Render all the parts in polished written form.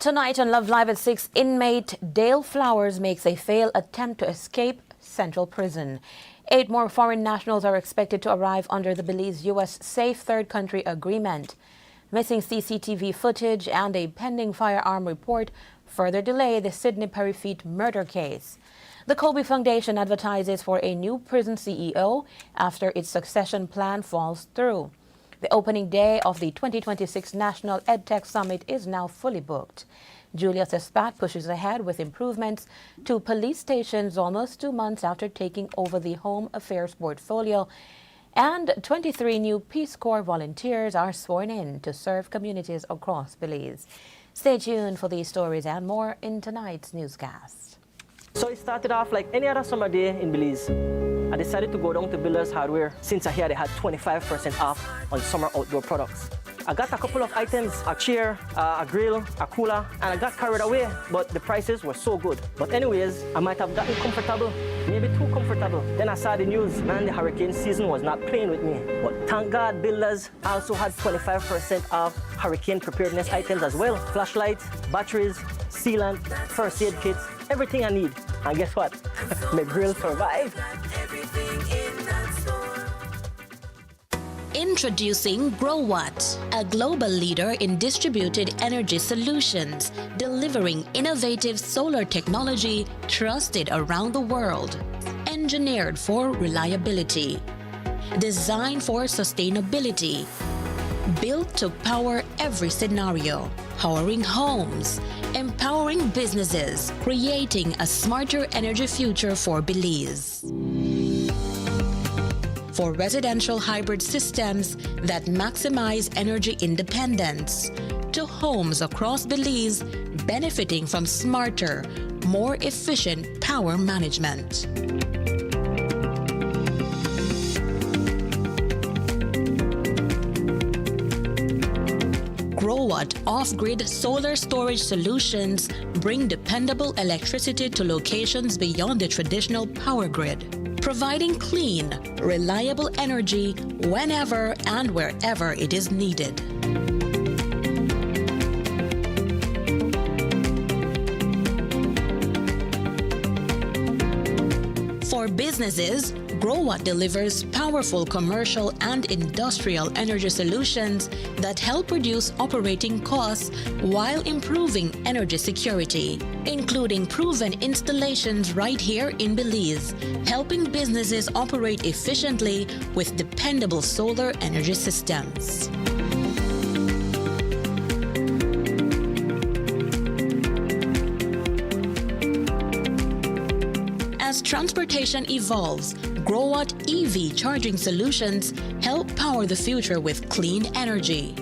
Tonight on Love Live at 6, inmate Dale Flowers makes a failed attempt to escape Central Prison. 8 more foreign nationals are expected to arrive under the Belize-U.S. Safe Third Country Agreement. Missing CCTV footage and a pending firearm report further delay the Sydney Perry-Feet murder case. The Colby Foundation advertises for a new prison CEO after its succession plan falls through. The opening day of the 2026 National EdTech Summit is now fully booked. Julius Espat pushes ahead with improvements to police stations almost 2 months after taking over the Home Affairs portfolio. And 23 new Peace Corps volunteers are sworn in to serve communities across Belize. Stay tuned for these stories and more in tonight's newscast. So it started off like any other summer day in Belize. I decided to go down to Builders Hardware since I hear they had 25% off on summer outdoor products. I got a couple of items, a chair, a grill, a cooler, and I got carried away, but the prices were so good. But anyways, I might have gotten comfortable, maybe too comfortable. Then I saw the news, man, the hurricane season was not playing with me. But thank God, Builders also had 25% off hurricane preparedness items as well. Flashlights, batteries, sealant, first aid kits, everything I need. And guess what? My grill survived. Introducing GrowWatt, a global leader in distributed energy solutions, delivering innovative solar technology trusted around the world. Engineered for reliability, designed for sustainability, built to power every scenario, powering homes, empowering businesses, creating a smarter energy future for Belize. For residential hybrid systems that maximize energy independence, to homes across Belize benefiting from smarter, more efficient power management. GrowWatt off-grid solar storage solutions bring dependable electricity to locations beyond the traditional power grid, providing clean, reliable energy whenever and wherever it is needed. For businesses, GrowWatt delivers powerful commercial and industrial energy solutions that help reduce operating costs while improving energy security, including proven installations right here in Belize, helping businesses operate efficiently with dependable solar energy systems. As transportation evolves, GrowWatt EV charging solutions help power the future with clean energy.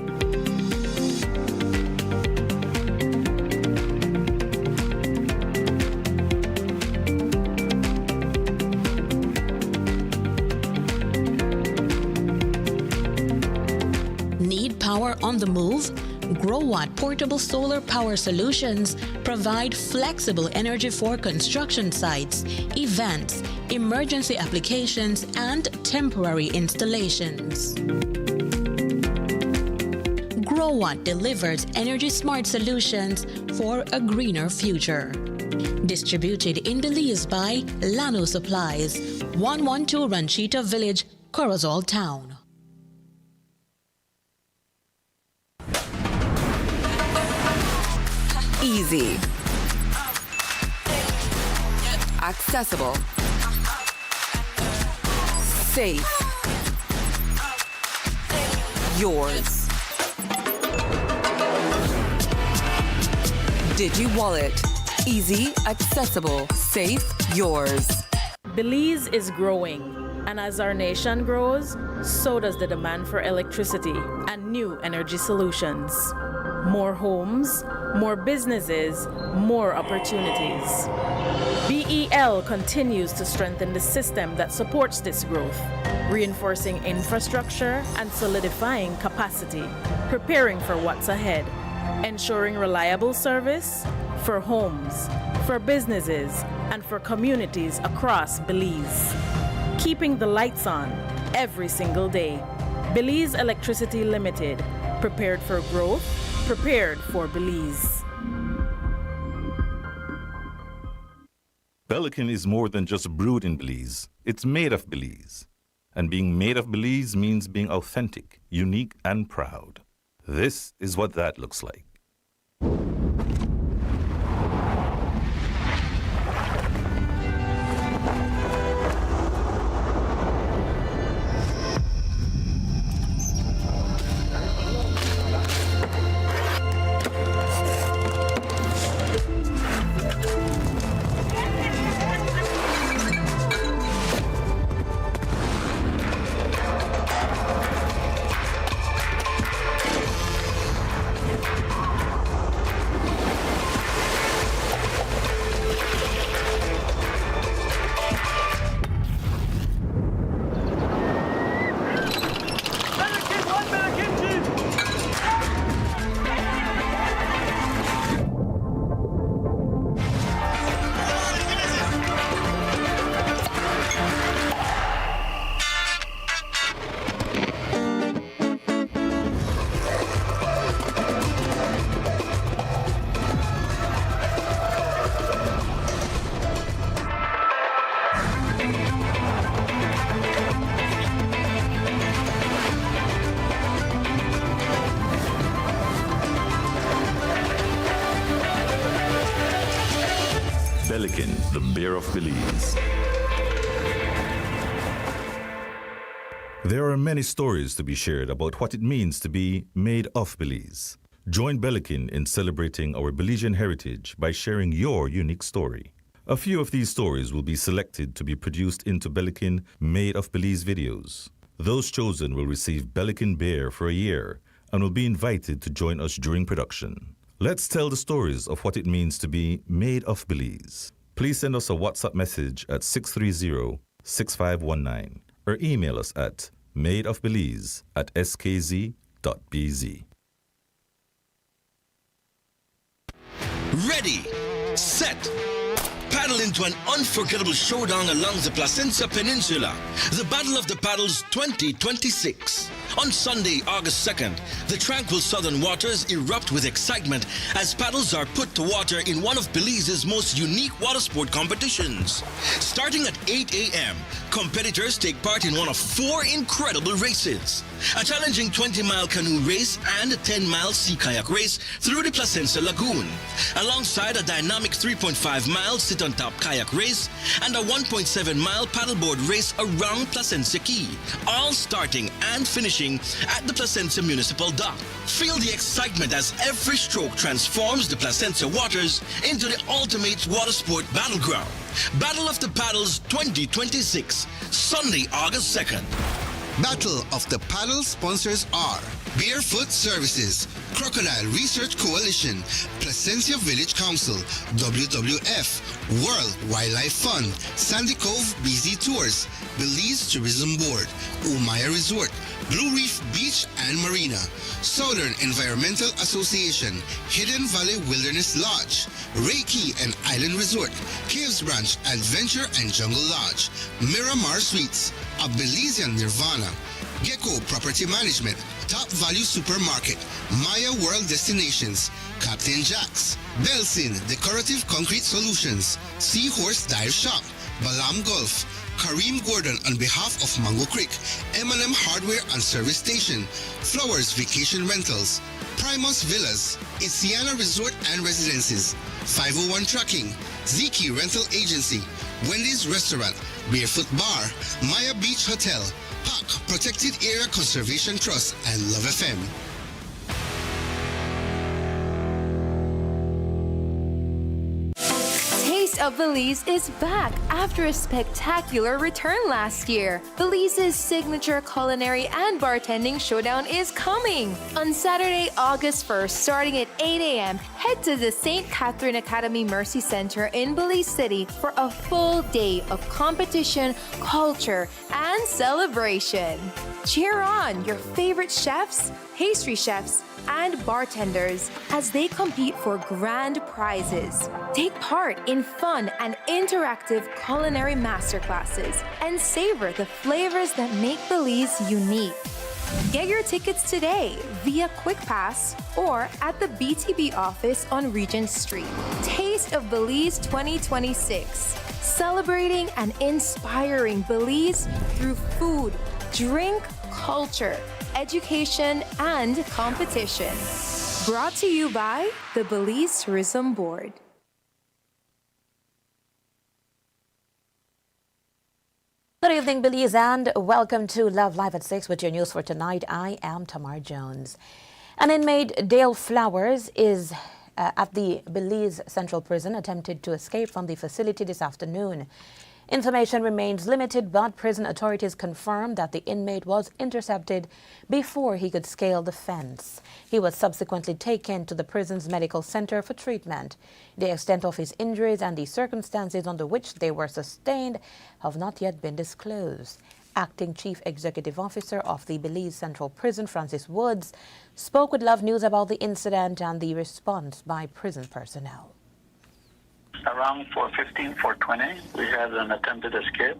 Need power on the move? GrowWatt portable solar power solutions provide flexible energy for construction sites, events, emergency applications, and temporary installations. GrowWatt delivers energy-smart solutions for a greener future. Distributed in Belize by Lano Supplies, 112 Ranchita Village, Corozal Town. Easy, accessible, safe, yours. DigiWallet, easy, accessible, safe, yours. Belize is growing, and as our nation grows, so does the demand for electricity and new energy solutions. More homes, more businesses, more opportunities. BEL continues to strengthen the system that supports this growth, reinforcing infrastructure and solidifying capacity, preparing for what's ahead, ensuring reliable service for homes, for businesses, and for communities across Belize. Keeping the lights on every single day. Belize Electricity Limited, prepared for growth, prepared for Belize. Pelican is more than just brewed in Belize. It's made of Belize. And being made of Belize means being authentic, unique, and proud. This is what that looks like. Pelican, the beer of Belize. There are many stories to be shared about what it means to be made of Belize. Join Pelican in celebrating our Belizean heritage by sharing your unique story. A few of these stories will be selected to be produced into Pelican Made of Belize videos. Those chosen will receive Pelican beer for a year and will be invited to join us during production. Let's tell the stories of what it means to be made of Belize. Please send us a WhatsApp message at 630-6519 or email us at madeofbelize@skz.bz. Ready, set, paddle into an unforgettable showdown along the Placencia Peninsula, the Battle of the Paddles 2026. On Sunday, August 2nd, the tranquil southern waters erupt with excitement as paddles are put to water in one of Belize's most unique water sport competitions. Starting at 8 a.m., competitors take part in one of 4 incredible races. A challenging 20-mile canoe race and a 10-mile sea kayak race through the Placencia Lagoon, alongside a dynamic 3.5-mile sit-on-top kayak race and a 1.7-mile paddleboard race around Placencia Key, all starting and finishing at the Placencia Municipal Dock. Feel the excitement as every stroke transforms the Placencia waters into the ultimate water sport battleground. Battle of the Paddles 2026, Sunday, August 2nd. Battle of the Paddle sponsors are Barefoot Services, Crocodile Research Coalition, Placencia Village Council, WWF, World Wildlife Fund, Sandy Cove BZ Tours, Belize Tourism Board, Umaya Resort, Blue Reef Beach and Marina, Southern Environmental Association, Hidden Valley Wilderness Lodge, Reiki and Island Resort, Caves Branch Adventure and Jungle Lodge, Miramar Suites, a Belizean Nirvana, Gecko Property Management, Top Value Supermarket, Maya World Destinations, Captain Jack's, Belsin Decorative Concrete Solutions, Seahorse Dive Shop, Balam Golf, Kareem Gordon on behalf of Mango Creek, M&M Hardware and Service Station, Flowers Vacation Rentals, Primus Villas, Isiana Resort and Residences, 501 Trucking, Ziki Rental Agency, Wendy's Restaurant, Barefoot Bar, Maya Beach Hotel, PAC Protected Area Conservation Trust, and Love FM. Taste of Belize is back after a spectacular return last year. Belize's signature culinary and bartending showdown is coming. On Saturday, August 1st, starting at 8 a.m., head to the St. Catherine Academy Mercy Center in Belize City for a full day of competition, culture, and celebration. Cheer on your favorite chefs, pastry chefs, and bartenders as they compete for grand prizes. Take part in fun and interactive culinary masterclasses and savor the flavors that make Belize unique. Get your tickets today via QuickPass or at the BTB office on Regent Street. Taste of Belize 2026. Celebrating and inspiring Belize through food, drink, culture, education, and competition. Brought to you by the Belize Tourism Board. Good evening, Belize, and welcome to Love Live at 6 with your news for tonight. I am Tamar Jones. An inmate, Dale Flowers, is at the Belize Central Prison, attempted to escape from the facility this afternoon. Information remains limited, but prison authorities confirmed that the inmate was intercepted before he could scale the fence. He was subsequently taken to the prison's medical center for treatment. The extent of his injuries and the circumstances under which they were sustained have not yet been disclosed. Acting Chief Executive Officer of the Belize Central Prison, Francis Woods, spoke with Love News about the incident and the response by prison personnel. Around 4:15, 4:20, we had an attempted escape.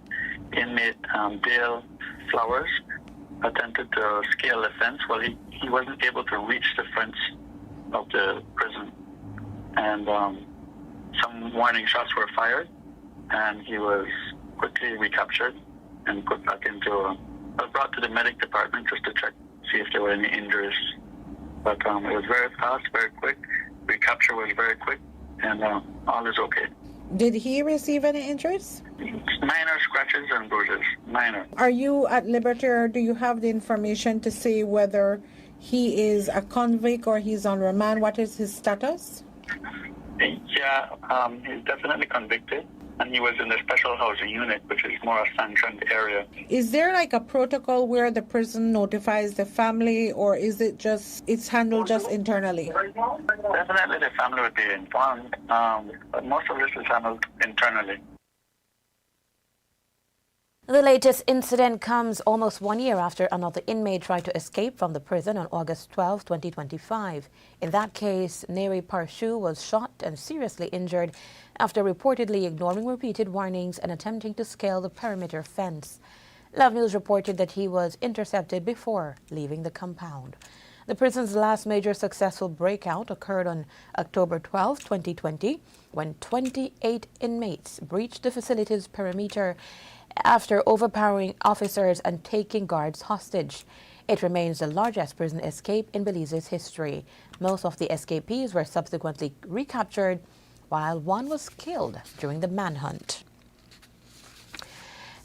Inmate Dale Flowers attempted to scale the fence. Well, he wasn't able to reach the fence of the prison. And some warning shots were fired, and he was quickly recaptured and put back into, was brought to the medic department just to check, see if there were any injuries. But it was very fast, very quick. Recapture was very quick. And all is okay. Did he receive any injuries? Minor scratches and bruises, minor. Are you at liberty, or do you have the information to say whether he is a convict or he's on remand? What is his status? Yeah, he's definitely convicted, and he was in the special housing unit, which is more a sanctioned area. Is there like a protocol where the prison notifies the family, or is it just, it's handled just internally? Definitely the family would be informed, but most of this is handled internally. The latest incident comes almost 1 year after another inmate tried to escape from the prison on August 12, 2025. In that case, Neri Parshu was shot and seriously injured after reportedly ignoring repeated warnings and attempting to scale the perimeter fence. Love News reported that he was intercepted before leaving the compound. The prison's last major successful breakout occurred on October 12, 2020, when 28 inmates breached the facility's perimeter after overpowering officers and taking guards hostage. It remains the largest prison escape in Belize's history. Most of the escapees were subsequently recaptured, while one was killed during the manhunt.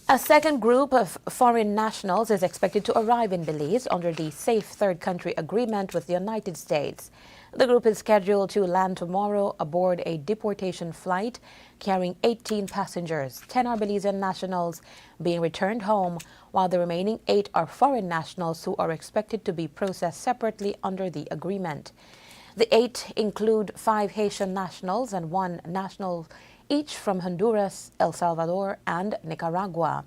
A second group of foreign nationals is expected to arrive in Belize under the Safe Third Country Agreement with the United States. The group is scheduled to land tomorrow aboard a deportation flight carrying 18 passengers. 10 are Belizean nationals being returned home, while the remaining 8 are foreign nationals who are expected to be processed separately under the agreement. The 8 include 5 Haitian nationals and 1 national each from Honduras, El Salvador, and Nicaragua.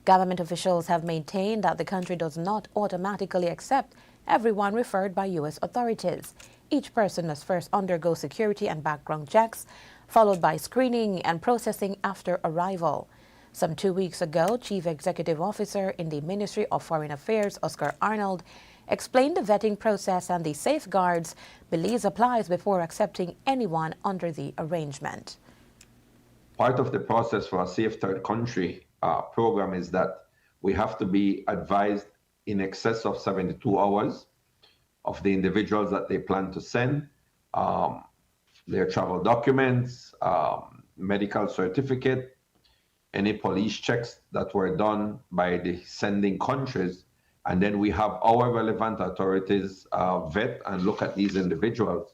Government officials have maintained that the country does not automatically accept everyone referred by U.S. authorities. Each person must first undergo security and background checks, followed by screening and processing after arrival. Some 2 weeks ago, Chief Executive Officer in the Ministry of Foreign Affairs, Oscar Arnold, explained the vetting process and the safeguards Belize applies before accepting anyone under the arrangement. Part of the process for a Safe Third Country program is that we have to be advised in excess of 72 hours of the individuals that they plan to send, their travel documents, medical certificate, any police checks that were done by the sending countries. And then we have our relevant authorities vet and look at these individuals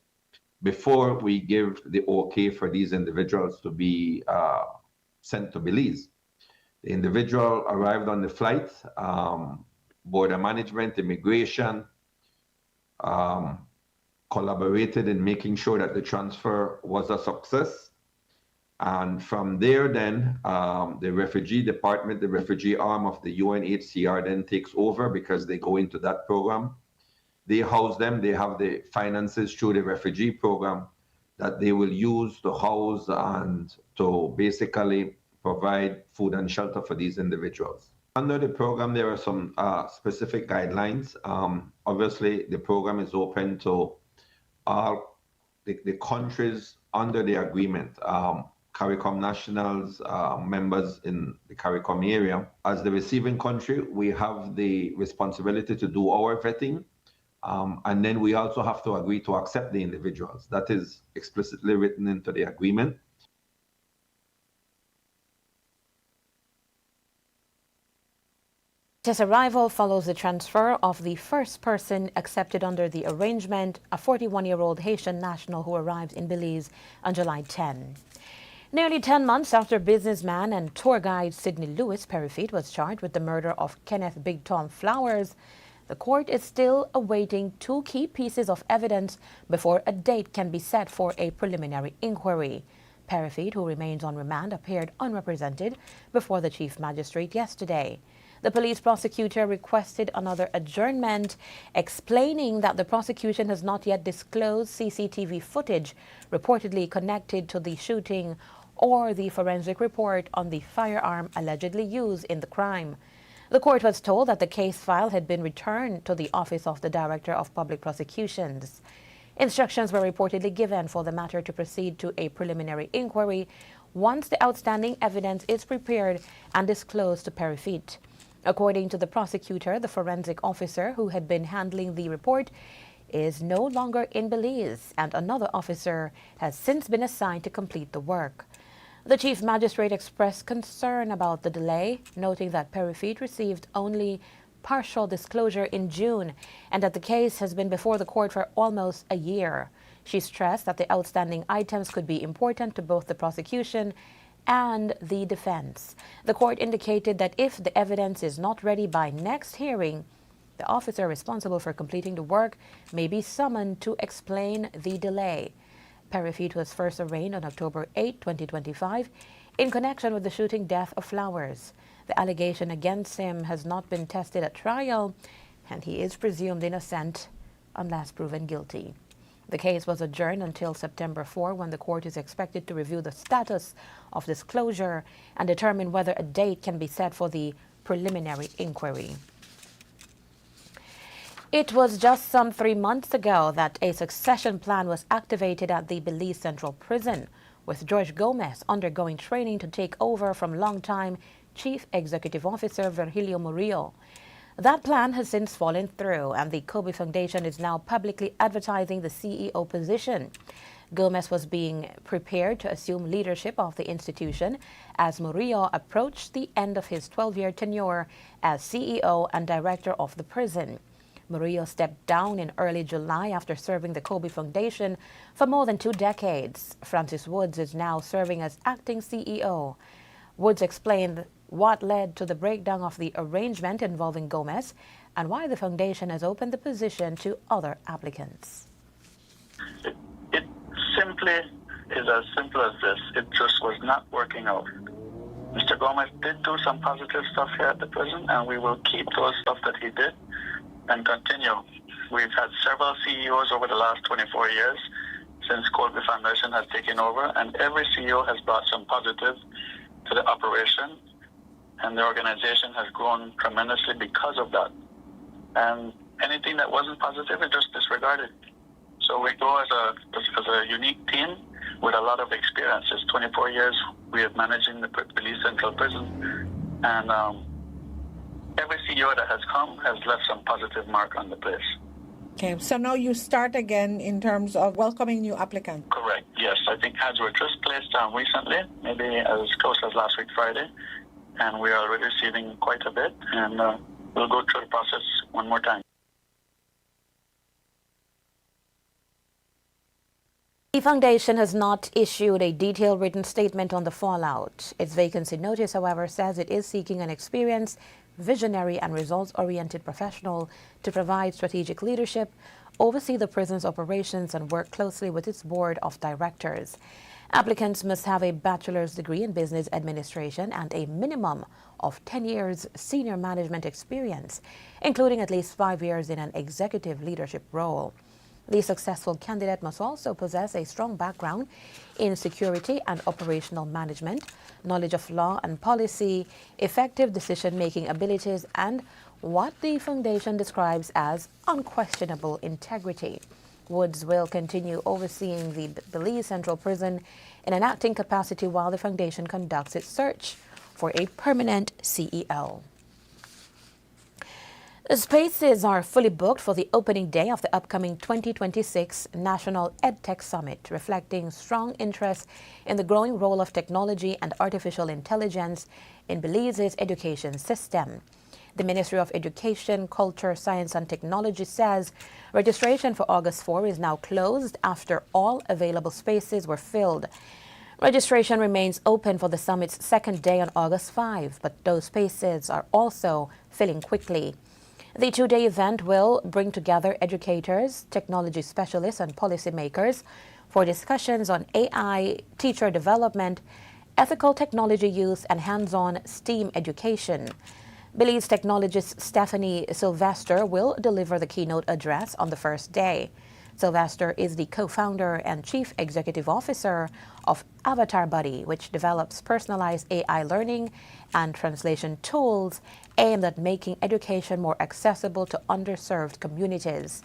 before we give the okay for these individuals to be sent to Belize. The individual arrived on the flight, border management, immigration, collaborated in making sure that the transfer was a success. And from there then, the refugee department, the refugee arm of the UNHCR then takes over because they go into that program. They house them, they have the finances through the refugee program that they will use to house and to basically provide food and shelter for these individuals. Under the program, there are some specific guidelines. Obviously, the program is open to all the countries under the agreement, CARICOM nationals, members in the CARICOM area. As the receiving country, we have the responsibility to do our vetting, and then we also have to agree to accept the individuals. That is explicitly written into the agreement. His arrival follows the transfer of the first person accepted under the arrangement, a 41-year-old Haitian national who arrived in Belize on July 10. Nearly 10 months after businessman and tour guide Sidney Lewis Perifeet was charged with the murder of Kenneth Big Tom Flowers, the court is still awaiting two key pieces of evidence before a date can be set for a preliminary inquiry. Perifeet, who remains on remand, appeared unrepresented before the chief magistrate yesterday. The police prosecutor requested another adjournment, explaining that the prosecution has not yet disclosed CCTV footage reportedly connected to the shooting or the forensic report on the firearm allegedly used in the crime. The court was told that the case file had been returned to the Office of the Director of Public Prosecutions. Instructions were reportedly given for the matter to proceed to a preliminary inquiry once the outstanding evidence is prepared and disclosed to Perifeet. According to the prosecutor, the forensic officer who had been handling the report is no longer in Belize, and another officer has since been assigned to complete the work. The chief magistrate expressed concern about the delay, noting that Perifeet received only partial disclosure in June and that the case has been before the court for almost a year. She stressed that the outstanding items could be important to both the prosecution and the defense. The court indicated that if the evidence is not ready by next hearing, the officer responsible for completing the work may be summoned to explain the delay. Perifeet was first arraigned on October 8, 2025, in connection with the shooting death of Flowers. The allegation against him has not been tested at trial, and he is presumed innocent unless proven guilty. The case was adjourned until September 4, when the court is expected to review the status of disclosure and determine whether a date can be set for the preliminary inquiry. It was just some 3 months ago that a succession plan was activated at the Belize Central Prison, with George Gomez undergoing training to take over from longtime Chief Executive Officer Virgilio Murillo. That plan has since fallen through, and the Kobe Foundation is now publicly advertising the CEO position. Gomez was being prepared to assume leadership of the institution as Murillo approached the end of his 12-year tenure as CEO and director of the prison. Murillo stepped down in early July after serving the Kobe Foundation for more than 2 decades. Francis Woods is now serving as acting CEO. Woods explained what led to the breakdown of the arrangement involving Gomez and why the foundation has opened the position to other applicants. It simply is as simple as this. It just was not working out. Mr. Gomez did do some positive stuff here at the prison, and we will keep those stuff that he did and continue. We've had several CEOs over the last 24 years since Kobe Foundation has taken over, and every CEO has brought some positive to the operation, and the organization has grown tremendously because of that. And anything that wasn't positive is just disregarded. So we go as a unique team with a lot of experience. It's 24 years we have managing the Belize Central Prison, and every CEO that has come has left some positive mark on the place. Okay, so now you start again in terms of welcoming new applicants. Correct, yes. I think ads were just placed down recently, maybe as close as last week Friday, and we are already receiving quite a bit, and we'll go through the process one more time. The foundation has not issued a detailed written statement on the fallout. Its vacancy notice, however, says it is seeking an experienced, visionary and results-oriented professional to provide strategic leadership, oversee the prison's operations, and work closely with its board of directors. Applicants must have a bachelor's degree in business administration and a minimum of 10 years senior management experience, including at least 5 years in an executive leadership role. The successful candidate must also possess a strong background in security and operational management, knowledge of law and policy, effective decision-making abilities, and what the foundation describes as unquestionable integrity. Woods will continue overseeing the Belize Central Prison in an acting capacity while the foundation conducts its search for a permanent CEO. Spaces are fully booked for the opening day of the upcoming 2026 National EdTech Summit, reflecting strong interest in the growing role of technology and artificial intelligence in Belize's education system. The Ministry of Education, Culture, Science and Technology says registration for August 4 is now closed after all available spaces were filled. Registration remains open for the summit's second day on August 5, but those spaces are also filling quickly. The two-day event will bring together educators, technology specialists, and policymakers for discussions on AI, teacher development, ethical technology use, and hands-on STEAM education. Belize technologist Stephanie Sylvester will deliver the keynote address on the first day. Sylvester is the co-founder and chief executive officer of Avatar Buddy, which develops personalized AI learning and translation tools aimed at making education more accessible to underserved communities.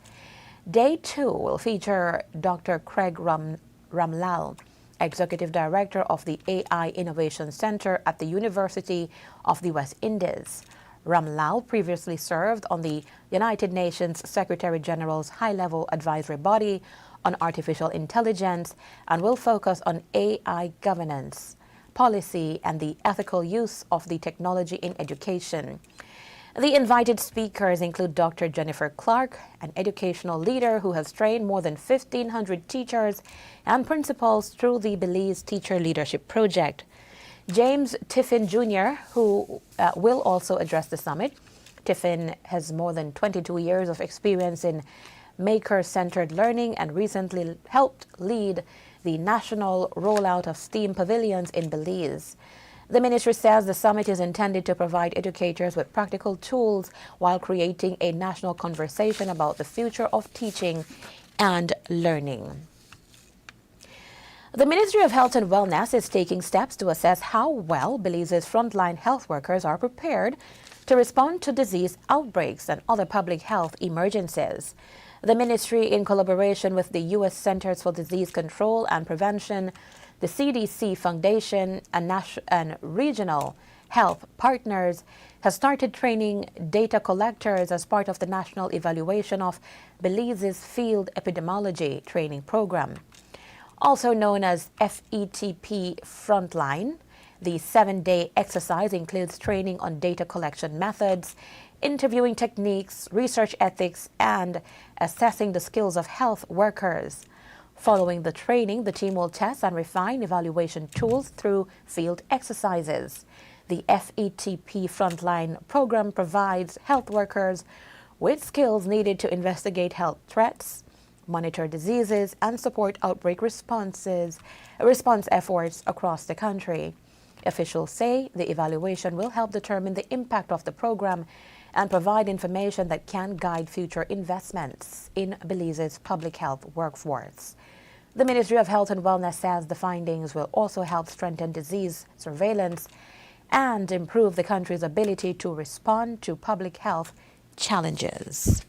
Day 2 will feature Dr. Craig Ramlal, executive director of the AI Innovation Center at the University of the West Indies. Ramlal previously served on the United Nations Secretary General's high-level advisory body on artificial intelligence and will focus on AI governance, policy, and the ethical use of the technology in education. The invited speakers include Dr. Jennifer Clark, an educational leader who has trained more than 1,500 teachers and principals through the Belize Teacher Leadership Project. James Tiffin Jr., who will also address the summit. Tiffin has more than 22 years of experience in maker-centered learning and recently helped lead the national rollout of STEAM pavilions in Belize. The ministry says the summit is intended to provide educators with practical tools while creating a national conversation about the future of teaching and learning. The Ministry of Health and Wellness is taking steps to assess how well Belize's frontline health workers are prepared to respond to disease outbreaks and other public health emergencies. The ministry, in collaboration with the U.S. Centers for Disease Control and Prevention, the CDC Foundation, and regional health partners, has started training data collectors as part of the national evaluation of Belize's Field Epidemiology Training Program. Also known as FETP Frontline, the 7-day exercise includes training on data collection methods, interviewing techniques, research ethics, and assessing the skills of health workers. Following the training, the team will test and refine evaluation tools through field exercises. The FETP Frontline program provides health workers with skills needed to investigate health threats, monitor diseases, and support outbreak response efforts across the country. Officials say the evaluation will help determine the impact of the program and provide information that can guide future investments in Belize's public health workforce. The Ministry of Health and Wellness says the findings will also help strengthen disease surveillance and improve the country's ability to respond to public health challenges.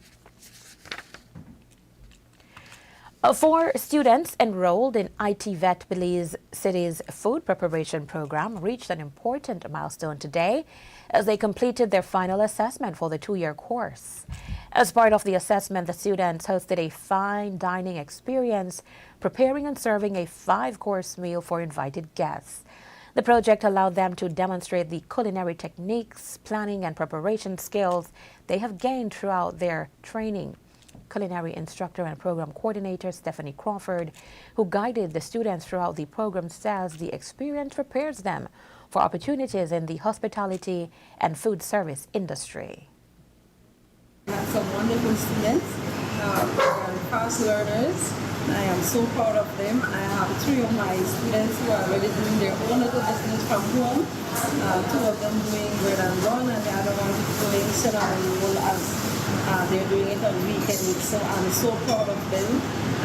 4 students enrolled in ITVET Belize City's food preparation program reached an important milestone today as they completed their final assessment for the 2-year course. As part of the assessment, the students hosted a fine dining experience, preparing and serving a 5-course meal for invited guests. The project allowed them to demonstrate the culinary techniques, planning, and preparation skills they have gained throughout their training. Culinary instructor and program coordinator Stephanie Crawford, who guided the students throughout the program, says the experience prepares them for opportunities in the hospitality and food service industry. I have some wonderful students, very fast learners. I am so proud of them. I have 3 of my students who are already doing their own little business from home. 2 of them doing bread and bun, and the other one doing ceremony roll as They're doing it on weekends, so I'm so proud of them,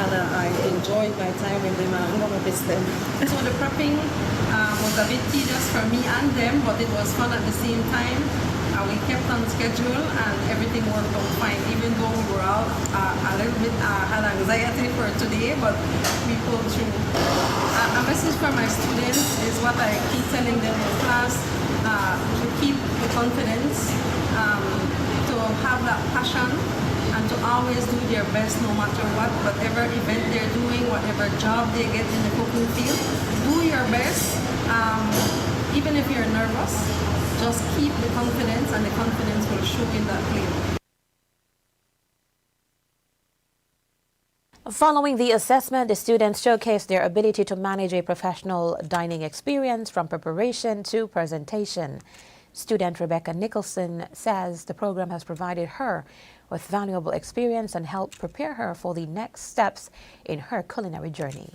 and I enjoyed my time with them, and I'm going to miss them. So the prepping was a bit tedious for me and them, but it was fun at the same time. We kept on schedule and everything worked out fine, even though we were all a little bit had anxiety for today, but we pulled through. A message for my students is what I keep telling them in class, to keep the confidence, to have that passion, and to always do their best no matter what, whatever event they're doing, whatever job they get in the cooking field. Do your best, even if you're nervous. Just keep the confidence, and the confidence will show in that plate. Following the assessment, the students showcased their ability to manage a professional dining experience from preparation to presentation. Student Rebecca Nicholson says the program has provided her with valuable experience and helped prepare her for the next steps in her culinary journey.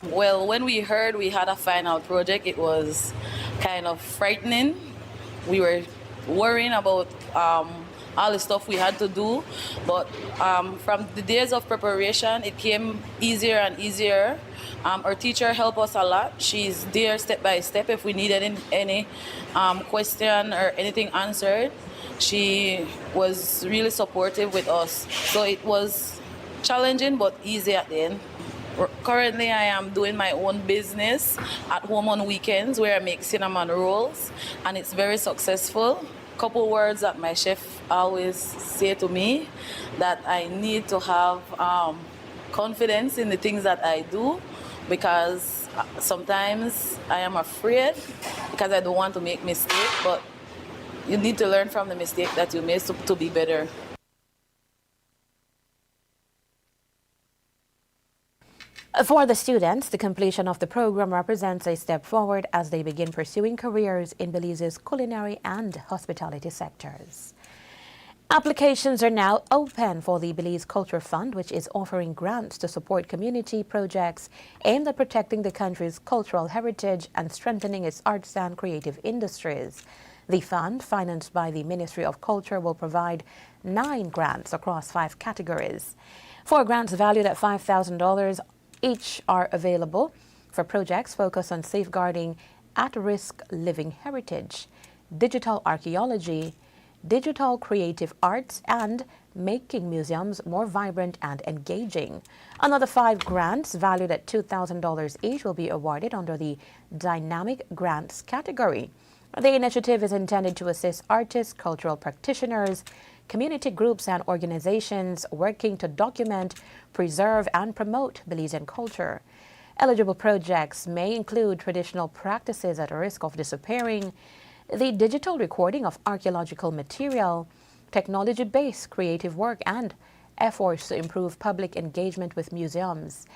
Well, when we heard we had a final project, it was kind of frightening. We were worrying about all the stuff we had to do, but from the days of preparation, it came easier and easier. Our teacher helped us a lot. She's there step by step if we needed any question or anything answered. She was really supportive with us. So it was challenging but easy at the end. Currently, I am doing my own business at home on weekends where I make cinnamon rolls, and it's very successful. Couple words that my chef always say to me, that I need to have confidence in the things that I do, because sometimes I am afraid because I don't want to make mistakes, but you need to learn from the mistake that you made to be better. For the students, the completion of the program represents a step forward as they begin pursuing careers in Belize's culinary and hospitality sectors. Applications are now open for the Belize Culture Fund, which is offering grants to support community projects aimed at protecting the country's cultural heritage and strengthening its arts and creative industries. The fund, financed by the Ministry of Culture, will provide 9 grants across 5 categories. 4 grants valued at $5,000 each are available for projects focused on safeguarding at-risk living heritage, digital archaeology, digital creative arts, and making museums more vibrant and engaging. Another 5 grants valued at $2,000 each will be awarded under the Dynamic Grants category. The initiative is intended to assist artists, cultural practitioners, community groups and organizations working to document, preserve, and promote Belizean culture. Eligible projects may include traditional practices at risk of disappearing, the digital recording of archaeological material, technology-based creative work, and efforts to improve public engagement with museums.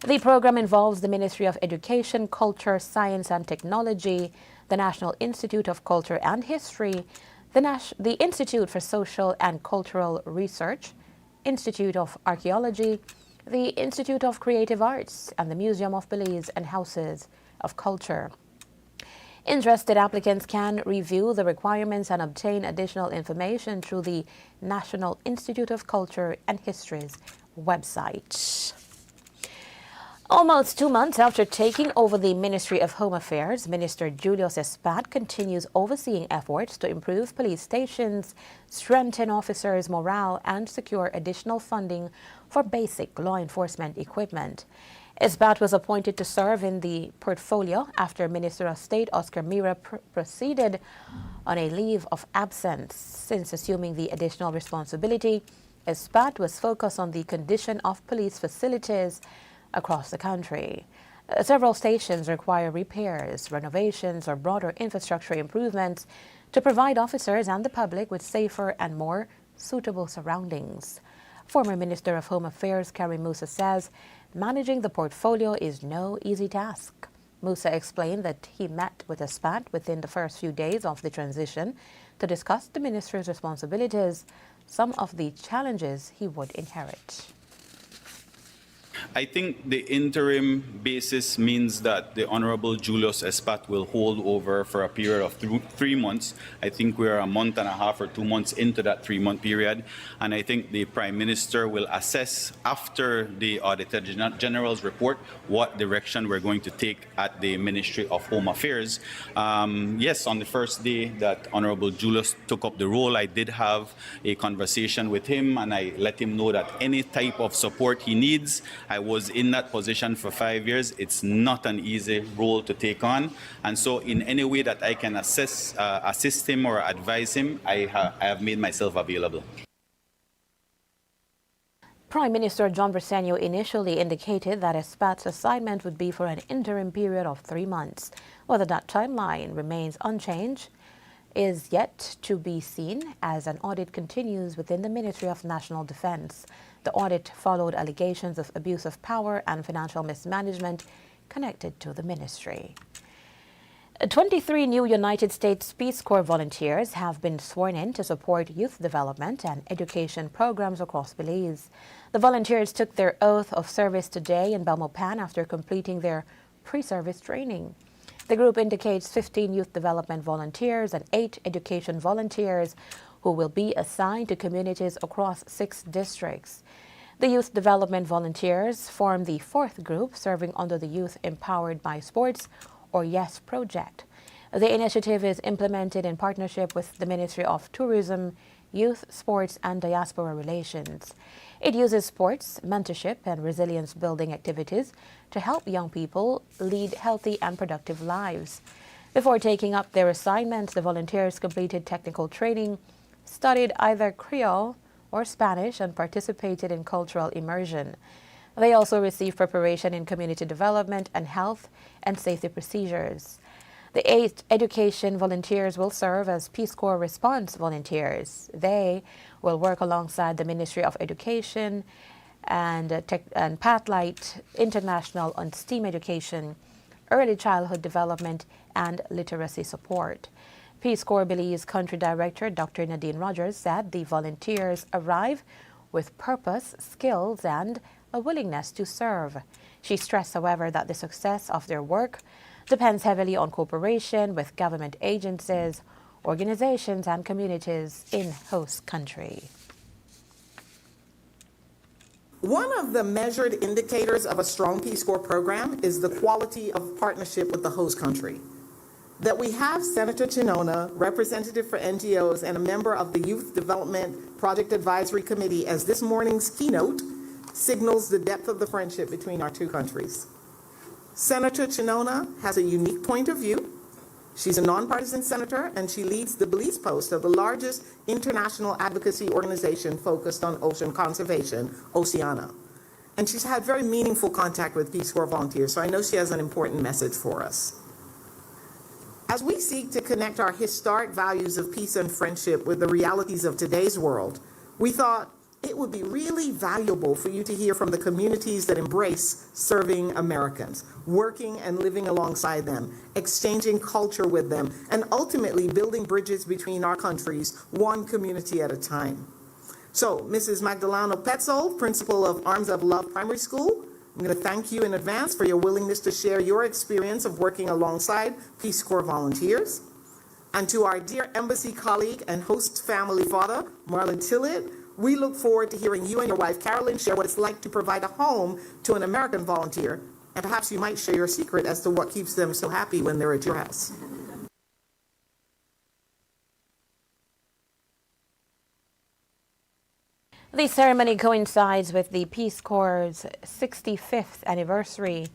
The program involves the Ministry of Education, Culture, Science and Technology, the National Institute of Culture and History, the Institute for Social and Cultural Research, Institute of Archaeology, the Institute of Creative Arts, and the Museum of Belize and Houses of Culture. Interested applicants can review the requirements and obtain additional information through the National Institute of Culture and History's website. Almost 2 months after taking over the Ministry of Home Affairs, Minister Julius Espat continues overseeing efforts to improve police stations, strengthen officers' morale, and secure additional funding for basic law enforcement equipment. Espat was appointed to serve in the portfolio after Minister of State Oscar Mira proceeded on a leave of absence. Since assuming the additional responsibility, Espat was focused on the condition of police facilities across the country. Several stations require repairs, renovations, or broader infrastructure improvements to provide officers and the public with safer and more suitable surroundings. Former Minister of Home Affairs Karim Musa says managing the portfolio is no easy task. Musa explained that he met with Espat within the first few days of the transition to discuss the minister's responsibilities, some of the challenges he would inherit. I think the interim basis means that the Honorable Julius Espat will hold over for a period of 3 months. I think we're a month and a half or 2 months into that 3-month period. And I think the Prime Minister will assess after the Auditor General's report what direction we're going to take at the Ministry of Home Affairs. Yes, on the first day that Honorable Julius took up the role, I did have a conversation with him and I let him know that any type of support he needs, I was in that position for 5 years. It's not an easy role to take on. And so in any way that I can assist him or advise him, I have made myself available. Prime Minister John Briceño initially indicated that Espat's assignment would be for an interim period of 3 months. Whether that timeline remains unchanged is yet to be seen as an audit continues within the Ministry of National Defense. The audit followed allegations of abuse of power and financial mismanagement connected to the ministry. 23 new United States Peace Corps volunteers have been sworn in to support youth development and education programs across Belize. The volunteers took their oath of service today in Belmopan after completing their pre-service training. The group indicates 15 youth development volunteers and 8 education volunteers who will be assigned to communities across 6 districts. The youth development volunteers form the 4th group serving under the Youth Empowered by Sports, or YES project. The initiative is implemented in partnership with the Ministry of Tourism, Youth, Sports and Diaspora Relations. It uses sports, mentorship and resilience building activities to help young people lead healthy and productive lives. Before taking up their assignments, the volunteers completed technical training, studied either Creole or Spanish and participated in cultural immersion. They also received preparation in community development and health and safety procedures. The 8 education volunteers will serve as Peace Corps response volunteers. They will work alongside the Ministry of Education and Pathlight International on STEAM education, early childhood development, and literacy support. Peace Corps Belize Country Director Dr. Nadine Rogers said the volunteers arrive with purpose, skills, and a willingness to serve. She stressed, however, that the success of their work depends heavily on cooperation with government agencies, organizations, and communities in host country. One of the measured indicators of a strong Peace Corps program is the quality of partnership with the host country. That we have Senator Chinona, representative for NGOs, and a member of the Youth Development Project Advisory Committee as this morning's keynote signals the depth of the friendship between our 2 countries. Senator Chinona has a unique point of view. She's a nonpartisan senator, and she leads the Belize Post of the largest international advocacy organization focused on ocean conservation, Oceana. And she's had very meaningful contact with Peace Corps volunteers, so I know she has an important message for us. As we seek to connect our historic values of peace and friendship with the realities of today's world, we thought it would be really valuable for you to hear from the communities that embrace serving Americans, working and living alongside them, exchanging culture with them, and ultimately building bridges between our countries, one community at a time. So, Mrs. Magdaleno Petzold, principal of Arms of Love Primary School, I'm going to thank you in advance for your willingness to share your experience of working alongside Peace Corps volunteers. And to our dear embassy colleague and host family father, Marlon Tillett, we look forward to hearing you and your wife, Carolyn, share what it's like to provide a home to an American volunteer. And perhaps you might share your secret as to what keeps them so happy when they're at your house. The ceremony coincides with the Peace Corps' 65th anniversary.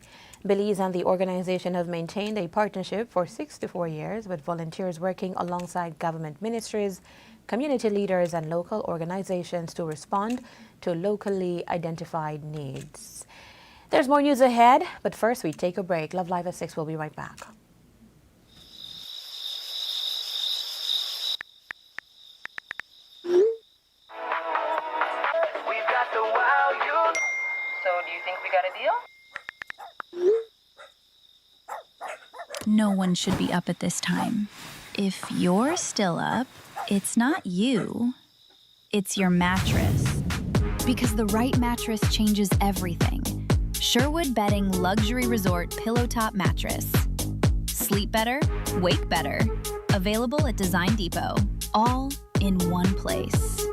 Belize and the organization have maintained a partnership for 64 years with volunteers working alongside government ministries, community leaders, and local organizations to respond to locally identified needs. There's more news ahead, but first we take a break. Love Live at 6. We'll be right back. No one should be up at this time. If you're still up, it's not you, it's your mattress. Because the right mattress changes everything. Sherwood Bedding Luxury Resort Pillow Top Mattress. Sleep better, wake better. Available at Design Depot. All in one place.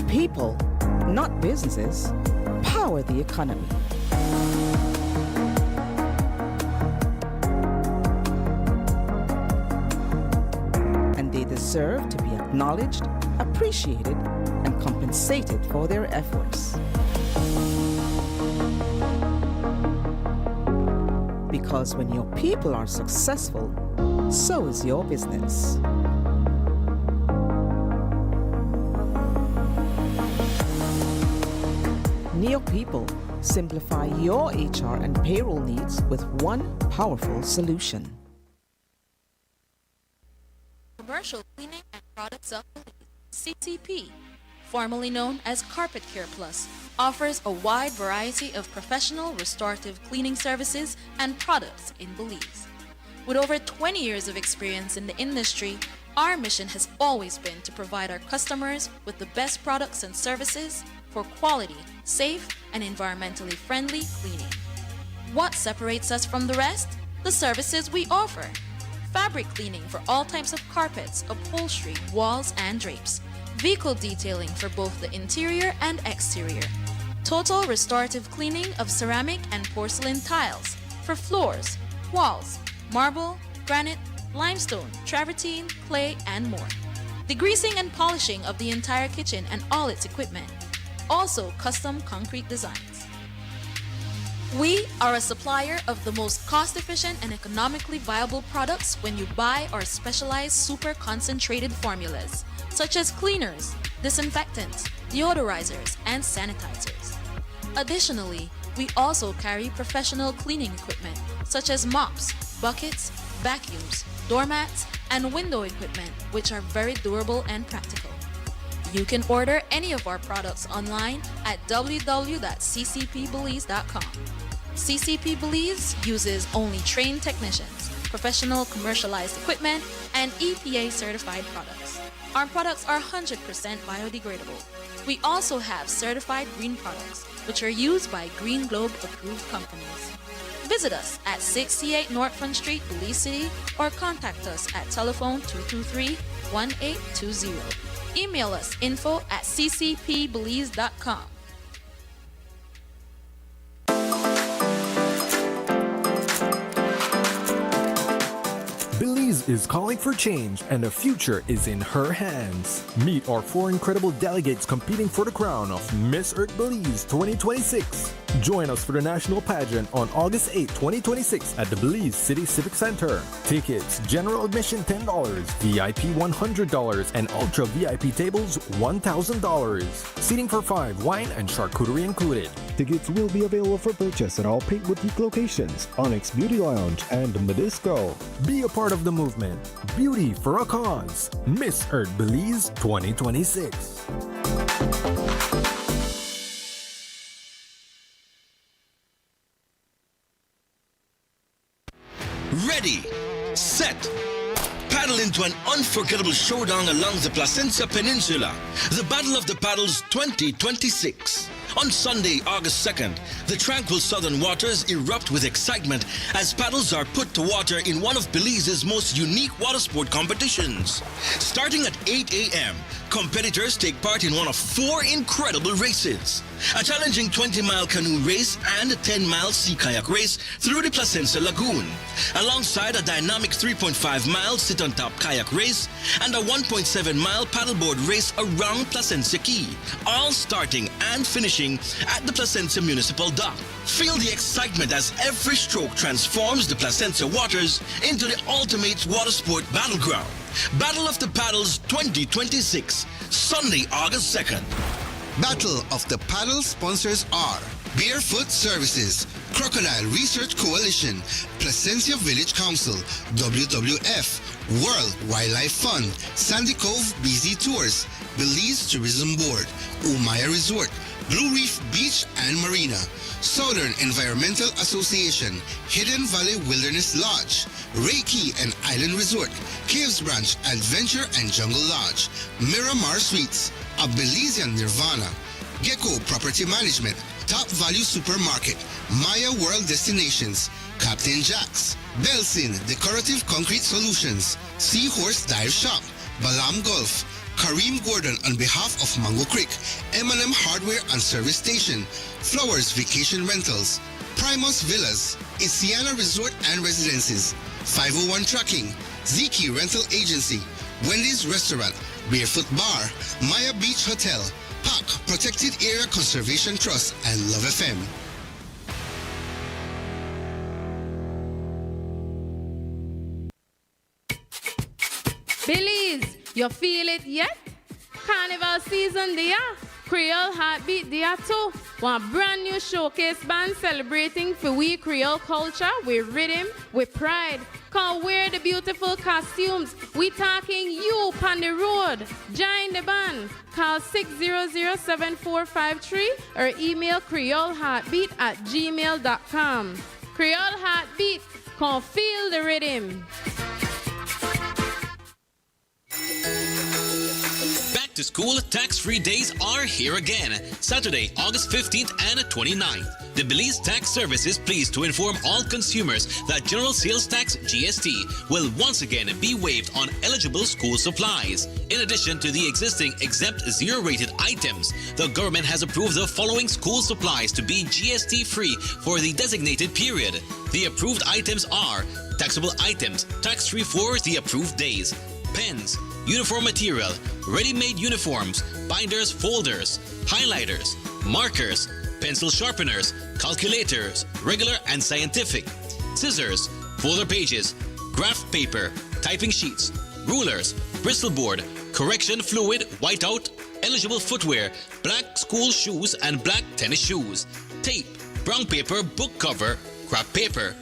People, not businesses, power the economy. And they deserve to be acknowledged, appreciated, and compensated for their efforts. Because when your people are successful, so is your business. Neo People, simplify your HR and payroll needs with one powerful solution. Commercial Cleaning and Products of Belize, CCP, formerly known as Carpet Care Plus, offers a wide variety of professional restorative cleaning services and products in Belize. With over 20 years of experience in the industry, our mission has always been to provide our customers with the best products and services for quality, safe, and environmentally friendly cleaning. What separates us from the rest? The services we offer. Fabric cleaning for all types of carpets, upholstery, walls, and drapes. Vehicle detailing for both the interior and exterior. Total restorative cleaning of ceramic and porcelain tiles for floors, walls, marble, granite, limestone, travertine, clay, and more. Degreasing and polishing of the entire kitchen and all its equipment. Also custom concrete designs. We are a supplier of the most cost-efficient and economically viable products when you buy our specialized super concentrated formulas, such as cleaners, disinfectants, deodorizers, and sanitizers. Additionally, we also carry professional cleaning equipment, such as mops, buckets, vacuums, doormats, and window equipment, which are very durable and practical. You can order any of our products online at www.ccpbelize.com. CCP Belize uses only trained technicians, professional commercialized equipment, and EPA certified products. Our products are 100% biodegradable. We also have certified green products, which are used by Green Globe approved companies. Visit us at 68 North Front Street, Belize City, or contact us at telephone 223-1820. Email us info@ccpbelize.com. Belize is calling for change, and the future is in her hands. Meet our four incredible delegates competing for the crown of Miss Earth Belize 2026. Join us for the national pageant on August 8, 2026 at the Belize City Civic Center. Tickets, general admission $10, VIP $100, and ultra VIP tables $1,000. Seating for 5, wine and charcuterie included. Tickets will be available for purchase at all Paint Boutique locations, Onyx Beauty Lounge, and Medisco. Be a part of the movement. Beauty for a cause. Miss Earth Belize 2026. Ready, set, paddle into an unforgettable showdown along the Placencia Peninsula, the Battle of the Paddles 2026. On Sunday, August 2nd, the tranquil southern waters erupt with excitement as paddles are put to water in one of Belize's most unique water sport competitions. Starting at 8 a.m., competitors take part in one of 4 incredible races. A challenging 20-mile canoe race and a 10-mile sea kayak race through the Placencia Lagoon, alongside a dynamic 3.5-mile sit-on-top kayak race and a 1.7-mile paddleboard race around Placencia Key, all starting and finishing at the Placencia Municipal Dock. Feel the excitement as every stroke transforms the Placencia waters into the ultimate water sport battleground. Battle of the Paddles 2026, Sunday, August 2nd. Battle of the Paddles sponsors are Barefoot Services, Crocodile Research Coalition, Placencia Village Council, WWF, World Wildlife Fund, Sandy Cove BZ Tours, Belize Tourism Board, Umaya Resort, Blue Reef Beach and Marina, Southern Environmental Association, Hidden Valley Wilderness Lodge, Reiki and Island Resort, Caves Branch Adventure and Jungle Lodge, Miramar Suites, a Belizean Nirvana, Gecko Property Management, Top Value Supermarket, Maya World Destinations, Captain Jack's, Belsin Decorative Concrete Solutions, Seahorse Dive Shop, Balam Golf, Kareem Gordon on behalf of Mango Creek, M&M Hardware and Service Station, Flowers Vacation Rentals, Primus Villas, Isiana Resort and Residences, 501 Trucking, Ziki Rental Agency, Wendy's Restaurant, Barefoot Bar, Maya Beach Hotel, PAC Protected Area Conservation Trust, and Love FM. Belize, you feel it yet? Carnival season there. Creole Heartbeat there too. One brand new showcase band celebrating for we Creole culture with rhythm, with pride. Cause wear the beautiful costumes. We talking you on the road. Join the band. Call 600-7453 or email creoleheartbeat@gmail.com. Creole Heartbeat, come feel the rhythm. Back to school tax-free days are here again. Saturday, August 15th and 29th. The Belize Tax Service is pleased to inform all consumers that General Sales Tax (GST) will once again be waived on eligible school supplies. In addition to the existing exempt zero-rated items, the government has approved the following school supplies to be GST-free for the designated period. The approved items are taxable items, tax-free for the approved days, pens, uniform material, ready-made uniforms, binders, folders, highlighters, markers, pencil sharpeners, calculators, regular and scientific, scissors, folder pages, graph paper, typing sheets, rulers, Bristol board, correction fluid, whiteout, eligible footwear, black school shoes and black tennis shoes, tape, brown paper book cover, crap paper,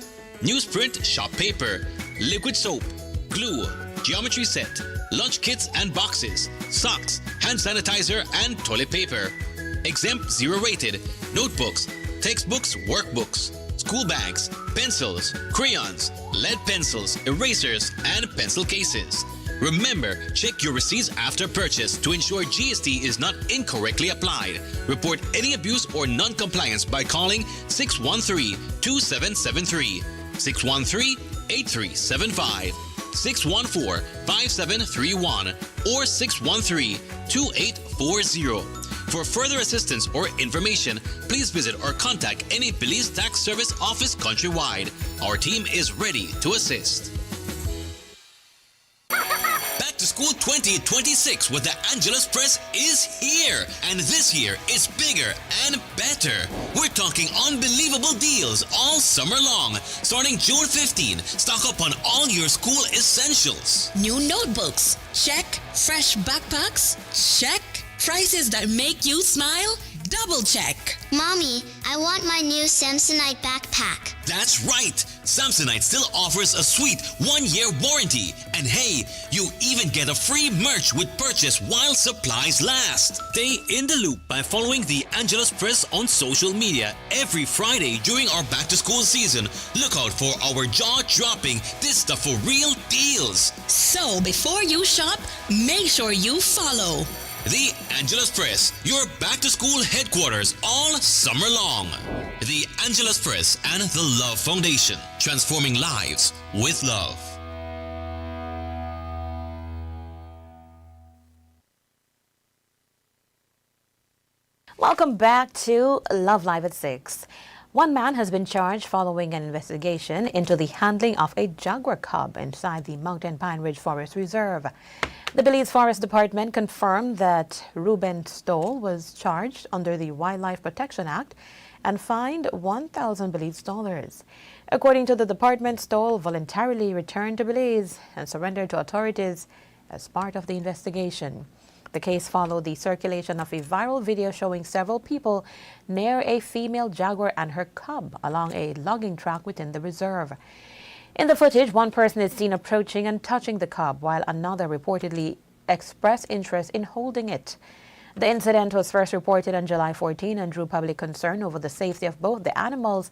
newsprint shop paper, liquid soap, glue, geometry set, lunch kits and boxes, socks, hand sanitizer and toilet paper. Exempt zero-rated, notebooks, textbooks, workbooks, school bags, pencils, crayons, lead pencils, erasers, and pencil cases. Remember, check your receipts after purchase to ensure GST is not incorrectly applied. Report any abuse or non-compliance by calling 613-2773, 613-8375, 614-5731, or 613-2840. For further assistance or information, please visit or contact any Belize Tax Service office countrywide. Our team is ready to assist. Back to School 2026 with the Angelus Press is here, and this year is bigger and better. We're talking unbelievable deals all summer long. Starting June 15, stock up on all your school essentials. New notebooks? Check. Fresh backpacks? Check. Prices that make you smile? Double check. Mommy, I want my new Samsonite backpack. That's right. Samsonite still offers a sweet 1-year warranty. And hey, you even get a free merch with purchase while supplies last. Stay in the loop by following the Angelus Press on social media every Friday during our back to school season. Look out for our jaw-dropping this stuff for real deals. So before you shop, make sure you follow the Angelus Press, your back-to-school headquarters all summer long. The Angelus Press and the Love Foundation, transforming lives with love. Welcome back to Love Live at 6. One man has been charged following an investigation into the handling of a jaguar cub inside the Mountain Pine Ridge Forest Reserve. The Belize Forest Department confirmed that Ruben Stoll was charged under the Wildlife Protection Act and fined $1,000 Belize dollars. According to the department, Stoll voluntarily returned to Belize and surrendered to authorities as part of the investigation. The case followed the circulation of a viral video showing several people near a female jaguar and her cub along a logging track within the reserve. In the footage, one person is seen approaching and touching the cub, while another reportedly expressed interest in holding it. The incident was first reported on July 14 and drew public concern over the safety of both the animals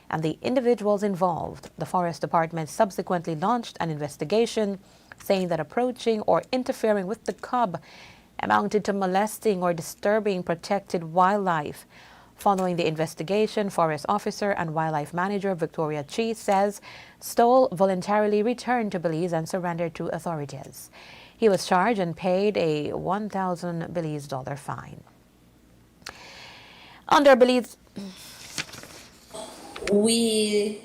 and the individuals involved. The Forest Department subsequently launched an investigation, saying that approaching or interfering with the cub amounted to molesting or disturbing protected wildlife. Following the investigation, Forest Officer and Wildlife Manager Victoria Chi says Stoll voluntarily returned to Belize and surrendered to authorities. He was charged and paid a $1,000 Belize fine. Under Belize, we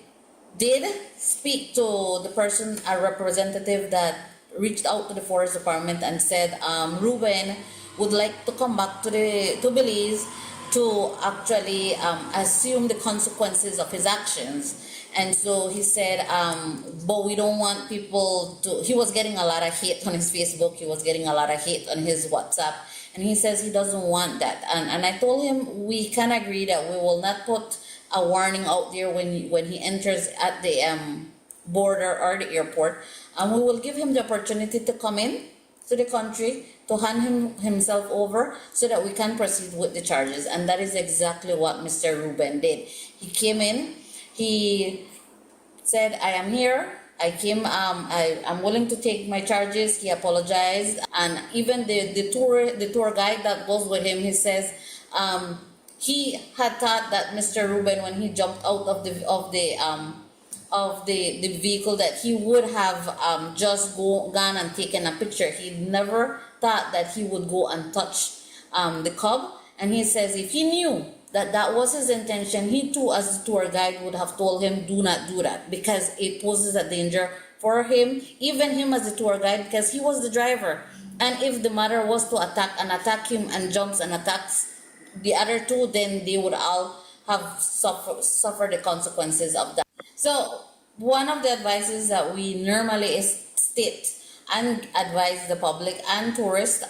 did speak to the person, a representative that reached out to the Forest Department and said Ruben would like to come back to Belize to actually assume the consequences of his actions. And so he said, but we don't want people to, he was getting a lot of hate on his Facebook, he was getting a lot of hate on his WhatsApp, and he says he doesn't want that. And I told him we can agree that we will not put a warning out there when he enters at the border or the airport, and we will give him the opportunity to come in to the country, to hand himself over so that we can proceed with the charges. And that is exactly what Mr. Ruben did. He came in, he said, I am here, I came, I'm willing to take my charges. He apologized. And even the tour guide that goes with him, he says, he had thought that Mr. Ruben, when he jumped out of the vehicle, that he would have just gone and taken a picture. He never thought that he would go and touch the cub. And he says if he knew that that was his intention, he too, as the tour guide, would have told him, do not do that, because it poses a danger for him, even him as the tour guide, because he was the driver. And if the mother was to attack him and jumps and attacks the other two, then they would all have suffered the consequences of that. So one of the advices that we normally state and advise the public and tourists,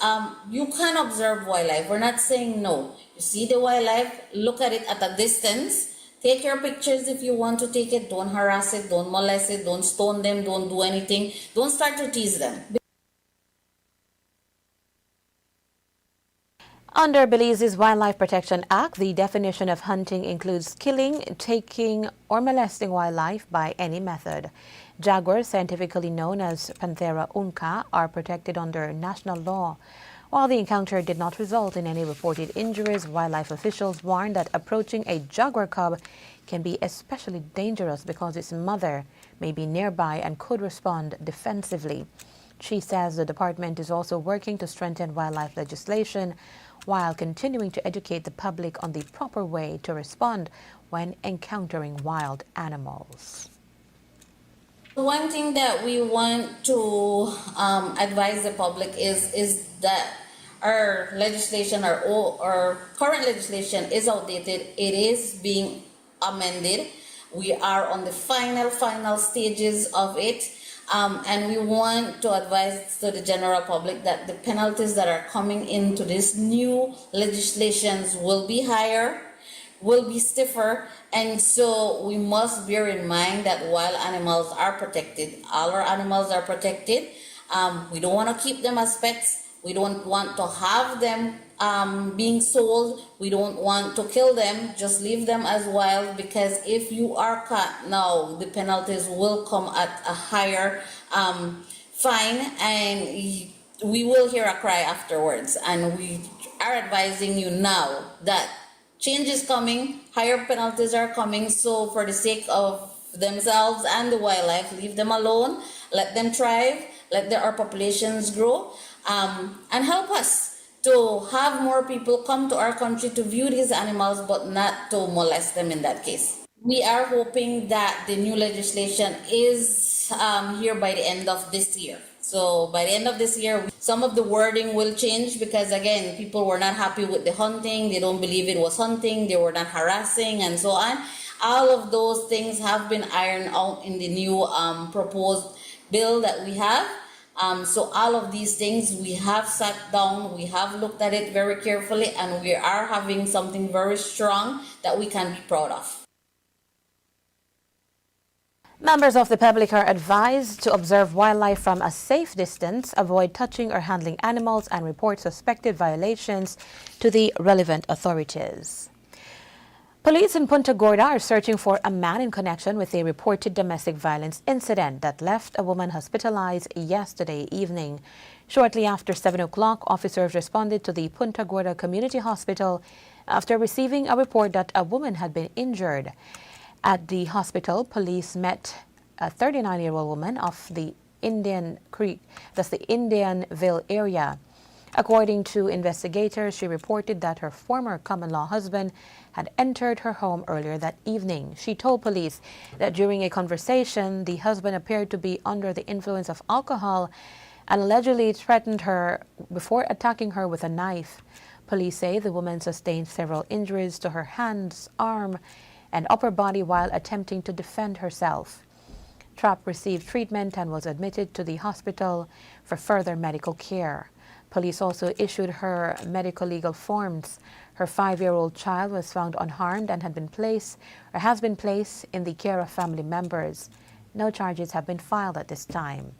you can observe wildlife. We're not saying no. You see the wildlife, look at it at a distance, take your pictures if you want to take it, don't harass it, don't molest it, don't stone them, don't do anything, don't start to tease them. Under Belize's Wildlife Protection Act, the definition of hunting includes killing, taking, or molesting wildlife by any method. Jaguars, scientifically known as Panthera unca, are protected under national law. While the encounter did not result in any reported injuries, wildlife officials warned that approaching a jaguar cub can be especially dangerous because its mother may be nearby and could respond defensively. She says the department is also working to strengthen wildlife legislation while continuing to educate the public on the proper way to respond when encountering wild animals. One thing that we want to advise the public is that our legislation, our current legislation is outdated. It is being amended. We are on the final stages of it. And we want to advise to the general public that the penalties that are coming into this new legislations will be higher, will be stiffer, and so we must bear in mind that wild animals are protected. All our animals are protected. We don't want to keep them as pets. We don't want to have them being sold. We don't want to kill them, just leave them as wild, because if you are caught now, the penalties will come at a higher fine, and we will hear a cry afterwards. And we are advising you now that change is coming, higher penalties are coming, so for the sake of themselves and the wildlife, leave them alone, let them thrive, let our populations grow, and help us to have more people come to our country to view these animals, but not to molest them in that case. We are hoping that the new legislation is here by the end of this year. So by the end of this year, some of the wording will change because, again, people were not happy with the hunting. They don't believe it was hunting. They were not harassing and so on. All of those things have been ironed out in the new proposed bill that we have. So all of these things, we have sat down, we have looked at it very carefully, and we are having something very strong that we can be proud of. Members of the public are advised to observe wildlife from a safe distance, avoid touching or handling animals, and report suspected violations to the relevant authorities. Police in Punta Gorda are searching for a man in connection with a reported domestic violence incident that left a woman hospitalized yesterday evening. Shortly after 7 o'clock, officers responded to the Punta Gorda Community Hospital after receiving a report that a woman had been injured. At the hospital, police met a 39-year-old woman of the Indian Creek, that's the Indianville area. According to investigators, she reported that her former common-law husband had entered her home earlier that evening. She told police that during a conversation, the husband appeared to be under the influence of alcohol and allegedly threatened her before attacking her with a knife. Police say the woman sustained several injuries to her hands, arm, and upper body while attempting to defend herself. Trapp received treatment and was admitted to the hospital for further medical care. Police also issued her medical legal forms. Her 5-year-old child was found unharmed and has been placed in the care of family members. No charges have been filed at this time,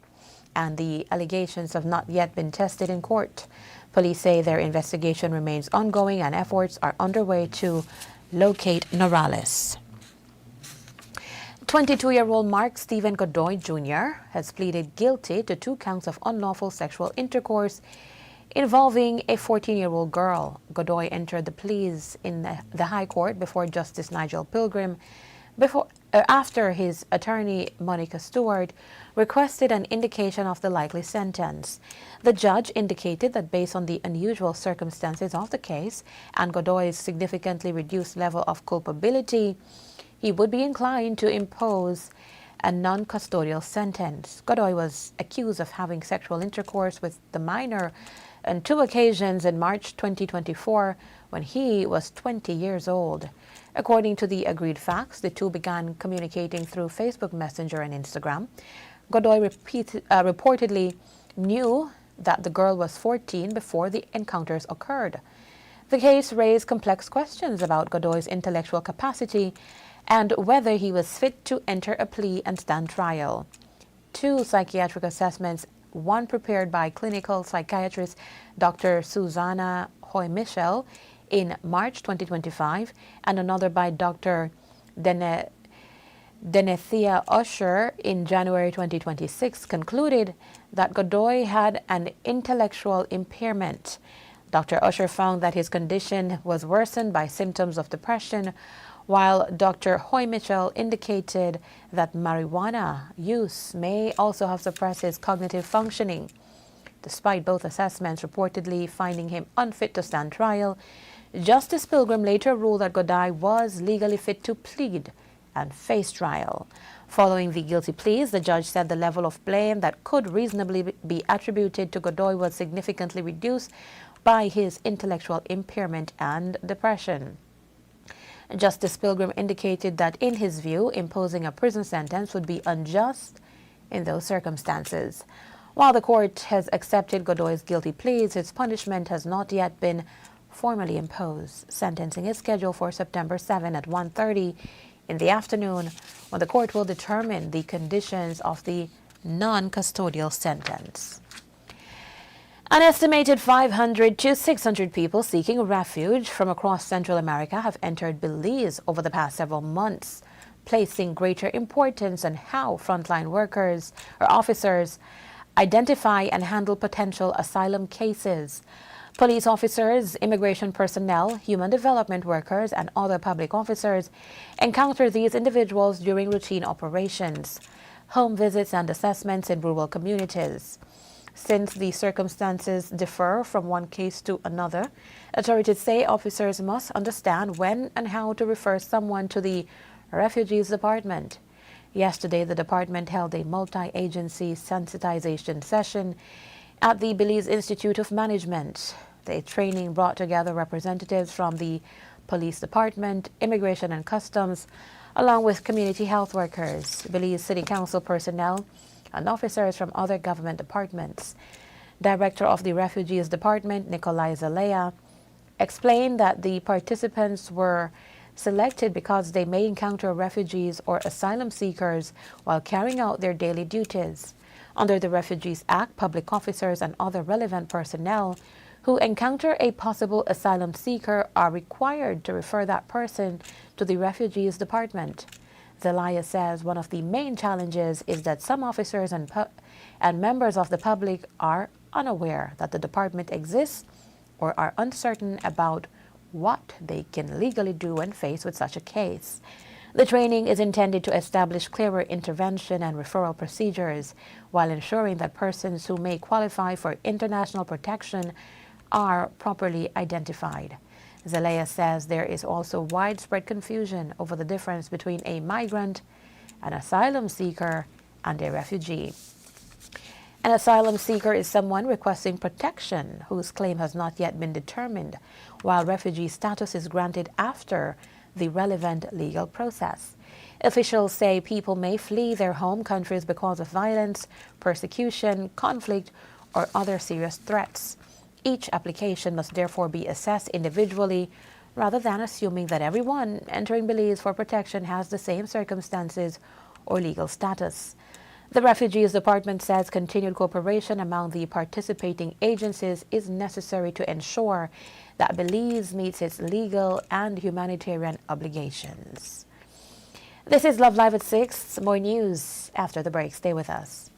and the allegations have not yet been tested in court. Police say their investigation remains ongoing and efforts are underway to locate Norales. 22-year-old Mark Stephen Godoy Jr. has pleaded guilty to 2 counts of unlawful sexual intercourse involving a 14-year-old girl. Godoy entered the pleas in the High Court before Justice Nigel Pilgrim after his attorney, Monica Stewart, requested an indication of the likely sentence. The judge indicated that based on the unusual circumstances of the case and Godoy's significantly reduced level of culpability, he would be inclined to impose a non-custodial sentence. Godoy was accused of having sexual intercourse with the minor on 2 occasions in March 2024 when he was 20 years old. According to the agreed facts, the two began communicating through Facebook Messenger and Instagram. Godoy reportedly knew that the girl was 14 before the encounters occurred. The case raised complex questions about Godoy's intellectual capacity and whether he was fit to enter a plea and stand trial. 2 psychiatric assessments, one prepared by clinical psychiatrist Dr. Susanna Hoy-Michel in March 2025 and another by Dr. Denethia Usher in January 2026, concluded that Godoy had an intellectual impairment. Dr. Usher found that his condition was worsened by symptoms of depression, while Dr. Hoy-Michel indicated that marijuana use may also have suppressed his cognitive functioning. Despite both assessments reportedly finding him unfit to stand trial, Justice Pilgrim later ruled that Godoy was legally fit to plead and face trial. Following the guilty pleas, the judge said the level of blame that could reasonably be attributed to Godoy was significantly reduced by his intellectual impairment and depression. Justice Pilgrim indicated that in his view, imposing a prison sentence would be unjust in those circumstances. While the court has accepted Godoy's guilty pleas, his punishment has not yet been formally imposed. Sentencing is scheduled for September 7 at 1:30 in the afternoon, when the court will determine the conditions of the non-custodial sentence. An estimated 500 to 600 people seeking refuge from across Central America have entered Belize over the past several months, placing greater importance on how frontline workers or officers identify and handle potential asylum cases. Police officers, immigration personnel, human development workers, and other public officers encounter these individuals during routine operations, home visits, and assessments in rural communities. Since the circumstances differ from one case to another, authorities say officers must understand when and how to refer someone to the Refugees Department. Yesterday, the department held a multi-agency sensitization session at the Belize Institute of Management. The training brought together representatives from the Police Department, Immigration and Customs, along with community health workers, Belize City Council personnel, and officers from other government departments. Director of the Refugees Department, Nikolai Zalea, explained that the participants were selected because they may encounter refugees or asylum seekers while carrying out their daily duties. Under the Refugees Act, public officers and other relevant personnel who encounter a possible asylum seeker are required to refer that person to the Refugees Department. Zelaya says one of the main challenges is that some officers and members of the public are unaware that the department exists or are uncertain about what they can legally do when faced with such a case. The training is intended to establish clearer intervention and referral procedures while ensuring that persons who may qualify for international protection are properly identified. Zelaya says there is also widespread confusion over the difference between a migrant, an asylum seeker, and a refugee. An asylum seeker is someone requesting protection whose claim has not yet been determined, while refugee status is granted after the relevant legal process. Officials say people may flee their home countries because of violence, persecution, conflict, or other serious threats. Each application must therefore be assessed individually rather than assuming that everyone entering Belize for protection has the same circumstances or legal status. The Refugees Department says continued cooperation among the participating agencies is necessary to ensure that Belize meets its legal and humanitarian obligations. This is Love Live at 6. More news after the break. Stay with us.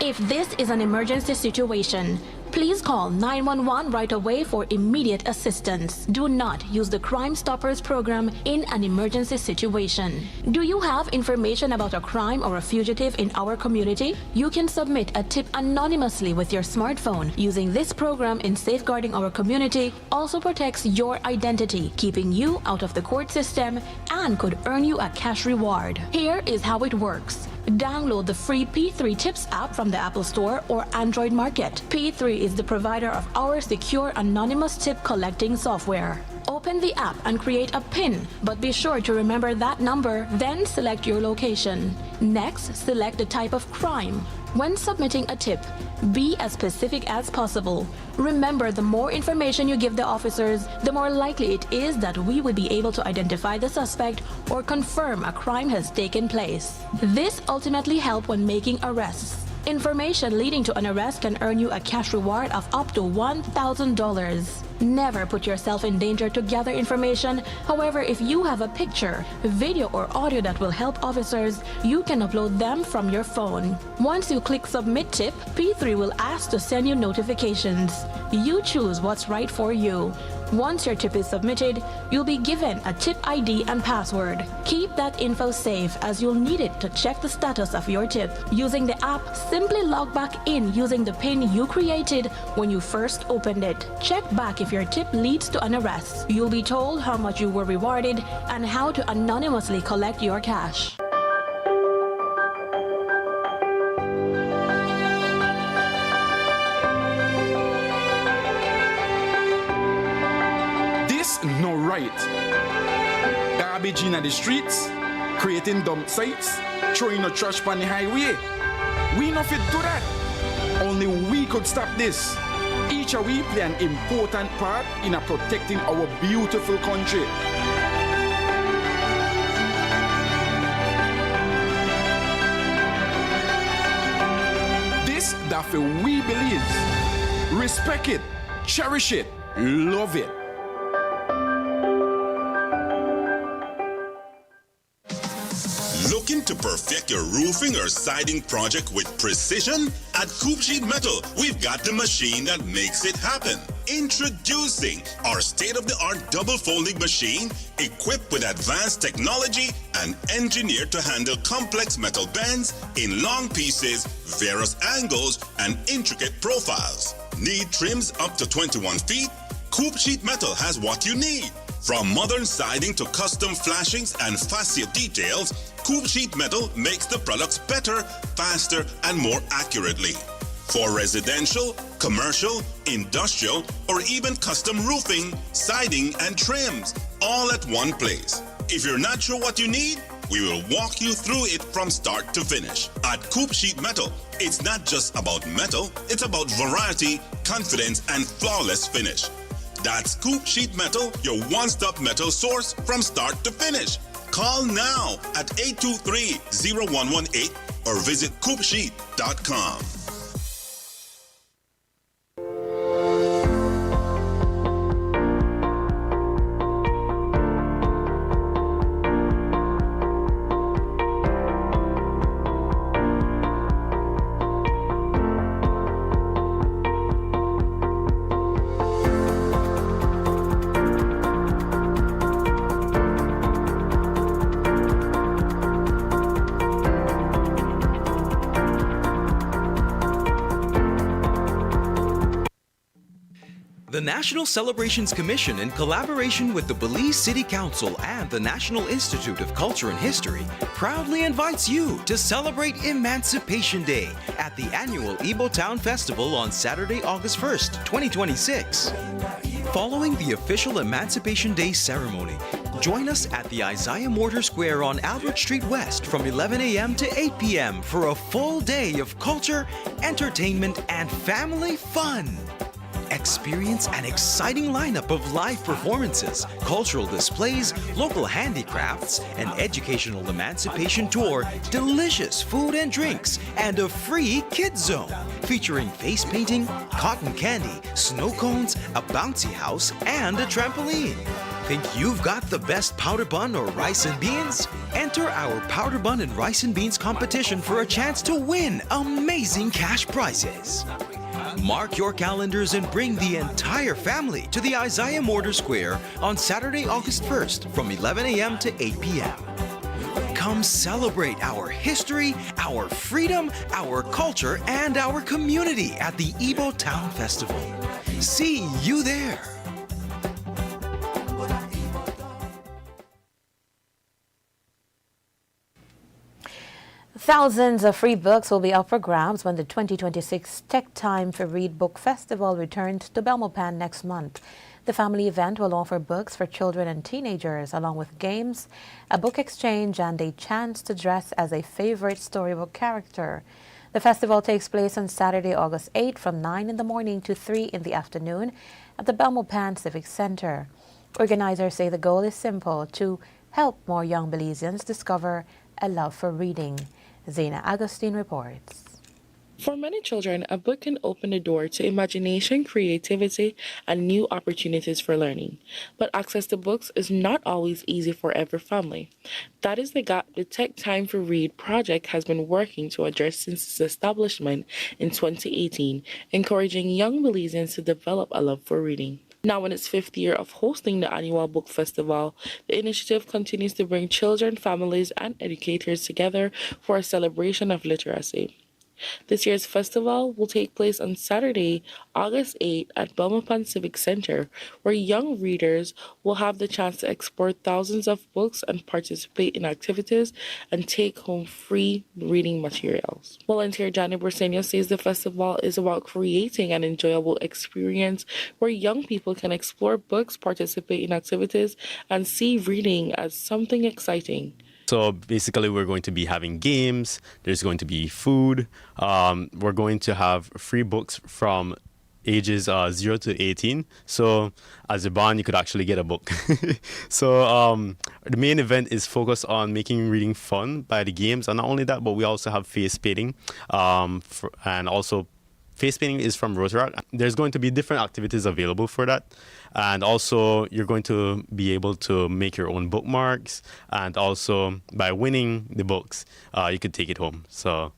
If this is an emergency situation, please call 911 right away for immediate assistance. Do not use the Crime Stoppers program in an emergency situation. Do you have information about a crime or a fugitive in our community? You can submit a tip anonymously with your smartphone. Using this program in safeguarding our community also protects your identity, keeping you out of the court system, and could earn you a cash reward. Here is how it works. Download the free P3 Tips app from the Apple Store or Android Market. P3 is the provider of our secure anonymous tip collecting software. Open the app and create a PIN, but be sure to remember that number, then select your location. Next, select the type of crime. When submitting a tip, be as specific as possible. Remember, the more information you give the officers, the more likely it is that we will be able to identify the suspect or confirm a crime has taken place. This ultimately helps when making arrests. Information leading to an arrest can earn you a cash reward of up to $1,000. Never put yourself in danger to gather information. However, if you have a picture, video, or audio that will help officers, you can upload them from your phone. Once you click Submit Tip, P3 will ask to send you notifications. You choose what's right for you. Once your tip is submitted, you'll be given a tip ID and password. Keep that info safe as you'll need it to check the status of your tip. Using the app, simply log back in using the PIN you created when you first opened it. Check back if your tip leads to an arrest. You'll be told how much you were rewarded and how to anonymously collect your cash. No right. Garbage in the streets, creating dump sites, throwing the trash on the highway. We not fit do that. Only we could stop this. Each of we play an important part in protecting our beautiful country. This that we believe. Respect it, cherish it, love it. Looking to perfect your roofing or siding project with precision? At Coop Sheet Metal, we've got the machine that makes it happen. Introducing our state-of-the-art double folding machine equipped with advanced technology and engineered to handle complex metal bends in long pieces, various angles, and intricate profiles. Need trims up to 21 feet? Coop Sheet Metal has what you need. From modern siding to custom flashings and fascia details, Cube Sheet Metal makes the products better, faster, and more accurately. For residential, commercial, industrial, or even custom roofing, siding, and trims, all at one place. If you're not sure what you need, we will walk you through it from start to finish. At Cube Sheet Metal, it's not just about metal, it's about variety, confidence, and flawless finish. That's Cube Sheet Metal, your one-stop metal source from start to finish. Call now at 823-0118 or visit CubeSheet.com. The National Celebrations Commission, in collaboration with the Belize City Council and the National Institute of Culture and History, proudly invites you to celebrate Emancipation Day at the annual Ibo Town Festival on Saturday, August 1st, 2026. Following the official Emancipation Day ceremony, join us at the Isaiah Mortar Square on Albert Street West from 11 a.m. to 8 p.m. for a full day of culture, entertainment, and family fun. Experience an exciting lineup of live performances, cultural displays, local handicrafts, an educational emancipation tour, delicious food and drinks, and a free kids zone featuring face painting, cotton candy, snow cones, a bouncy house, and a trampoline. Think you've got the best powder bun or rice and beans? Enter our powder bun and rice and beans competition for a chance to win amazing cash prizes. Mark your calendars and bring the entire family to the Isaiah Mortar Square on Saturday, August 1st from 11 a.m. to 8 p.m. Come celebrate our history, our freedom, our culture, and our community at the Ibo Town Festival. See you there. Thousands of free books will be up for grabs when the 2026 Tech Time for Read Book Festival returns to Belmopan next month. The family event will offer books for children and teenagers, along with games, a book exchange, and a chance to dress as a favorite storybook character. The festival takes place on Saturday, August 8 from 9 in the morning to 3 in the afternoon at the Belmopan Civic Center. Organizers say the goal is simple: to help more young Belizeans discover a love for reading. Zena Agustin reports. For many children, a book can open the door to imagination, creativity, and new opportunities for learning. But access to books is not always easy for every family. That is the gap the Tech Time for Read project has been working to address since its establishment in 2018, encouraging young Belizeans to develop a love for reading. Now in its 5th year of hosting the annual book festival, the initiative continues to bring children, families, and educators together for a celebration of literacy. This year's festival will take place on Saturday, August 8 at Belmopan Civic Center, where young readers will have the chance to explore thousands of books and participate in activities and take home free reading materials. Volunteer Johnny Borsenio says the festival is about creating an enjoyable experience where young people can explore books, participate in activities, and see reading as something exciting. So basically, we're going to be having games, there's going to be food, we're going to have free books from ages 0 to 18. So as a bond, you could actually get a book. So the main event is focused on making reading fun by the games. And not only that, but we also have face painting, and also face painting is from Rotaract. There's going to be different activities available for that. And also, you're going to be able to make your own bookmarks. And also, by winning the books, you could take it home. So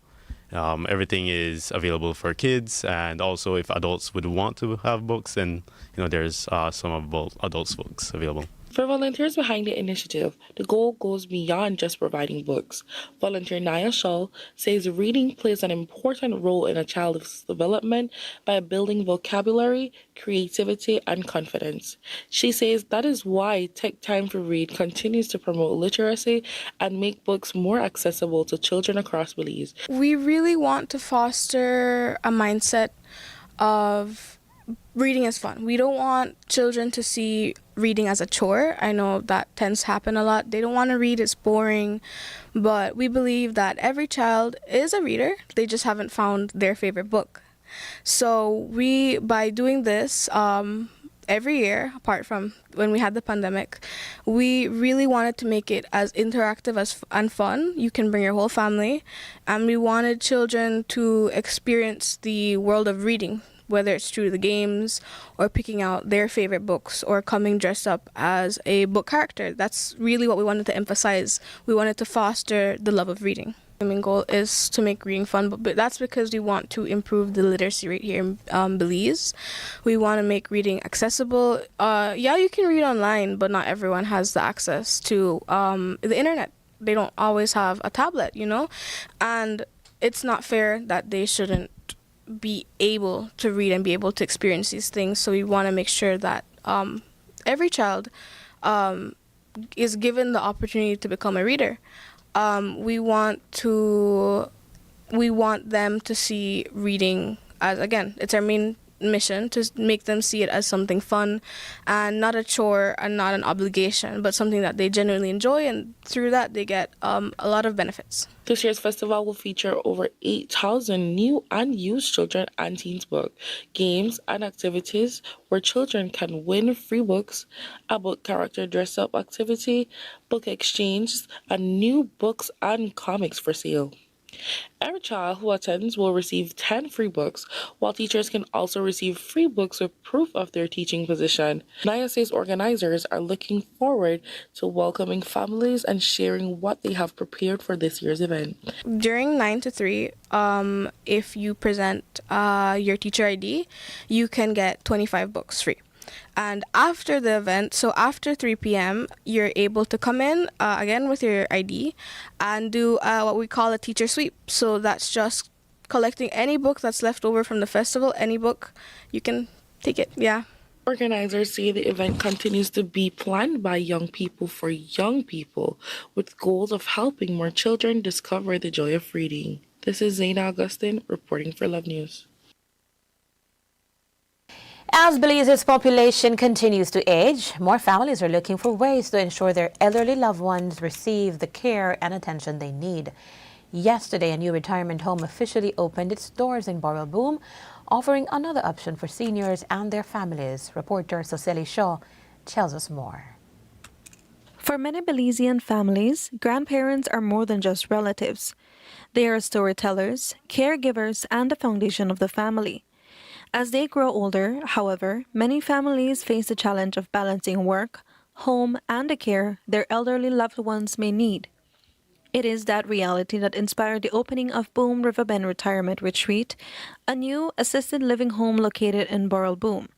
everything is available for kids. And also, if adults would want to have books, then there's some of both adults books available. For volunteers behind the initiative, the goal goes beyond just providing books. Volunteer Naya Shaw says reading plays an important role in a child's development by building vocabulary, creativity, and confidence. She says that is why Take Time to Read continues to promote literacy and make books more accessible to children across Belize. We really want to foster a mindset of reading is fun. We don't want children to see reading as a chore. I know that tends to happen a lot. They don't want to read, it's boring. But we believe that every child is a reader. They just haven't found their favorite book. So by doing this, every year, apart from when we had the pandemic, we really wanted to make it as interactive and fun. You can bring your whole family. And we wanted children to experience the world of reading, whether it's through the games or picking out their favorite books or coming dressed up as a book character. That's really what we wanted to emphasize. We wanted to foster the love of reading. The main goal is to make reading fun, but that's because we want to improve the literacy rate here in Belize. We want to make reading accessible. You can read online, but not everyone has the access to the internet. They don't always have a tablet, and it's not fair that they shouldn't be able to read and be able to experience these things. So we want to make sure that every child is given the opportunity to become a reader. We want them to see reading as, again, it's our main mission, to make them see it as something fun and not a chore and not an obligation, but something that they genuinely enjoy, and through that they get a lot of benefits. This year's festival will feature over 8,000 new and used children and teens book, games, and activities where children can win free books, a book character dress-up activity, book exchange, and new books and comics for sale. Every child who attends will receive 10 free books, while teachers can also receive free books with proof of their teaching position. Naya says organizers are looking forward to welcoming families and sharing what they have prepared for this year's event. During 9 to 3, if you present your teacher ID, you can get 25 books free. And after the event, so after 3 p.m., you're able to come in again with your ID and do what we call a teacher sweep. So that's just collecting any book that's left over from the festival, any book, you can take it, yeah. Organizers say the event continues to be planned by young people for young people, with goals of helping more children discover the joy of reading. This is Zaina Augustine reporting for Love News. As Belize's population continues to age, more families are looking for ways to ensure their elderly loved ones receive the care and attention they need. Yesterday, a new retirement home officially opened its doors in Boral Boom, offering another option for seniors and their families. Reporter Soseli Shaw tells us more. For many Belizean families, grandparents are more than just relatives. They are storytellers, caregivers, and the foundation of the family. As they grow older, however, many families face the challenge of balancing work, home, and the care their elderly loved ones may need. It is that reality that inspired the opening of Boom Riverbend Retirement Retreat, a new assisted living home located in Boral Boom.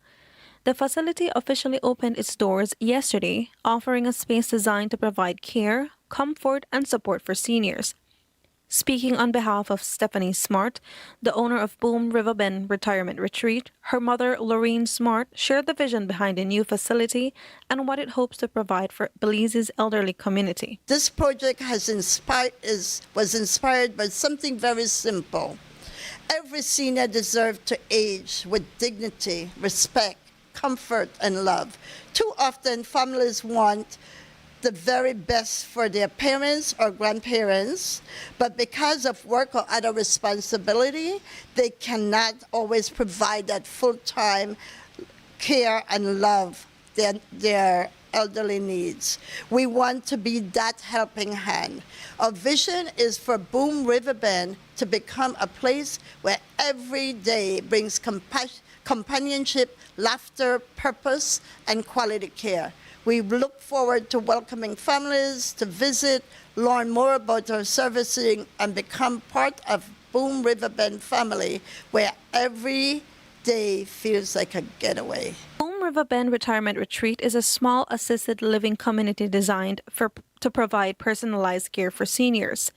The facility officially opened its doors yesterday, offering a space designed to provide care, comfort, and support for seniors. Speaking on behalf of Stephanie Smart, the owner of Boom Riverbend Retirement Retreat, her mother, Lorraine Smart, shared the vision behind the new facility and what it hopes to provide for Belize's elderly community. This project was inspired by something very simple. Every senior deserves to age with dignity, respect, comfort, and love. Too often, families want the very best for their parents or grandparents, but because of work or other responsibility, they cannot always provide that full-time care and love their elderly needs. We want to be that helping hand. Our vision is for Boom Riverbend to become a place where every day brings companionship, laughter, purpose, and quality care. We look forward to welcoming families to visit, learn more about our servicing, and become part of Boom Riverbend family, where every day feels like a getaway. Boom River Bend Retirement Retreat is a small assisted living community designed to provide personalized care for seniors.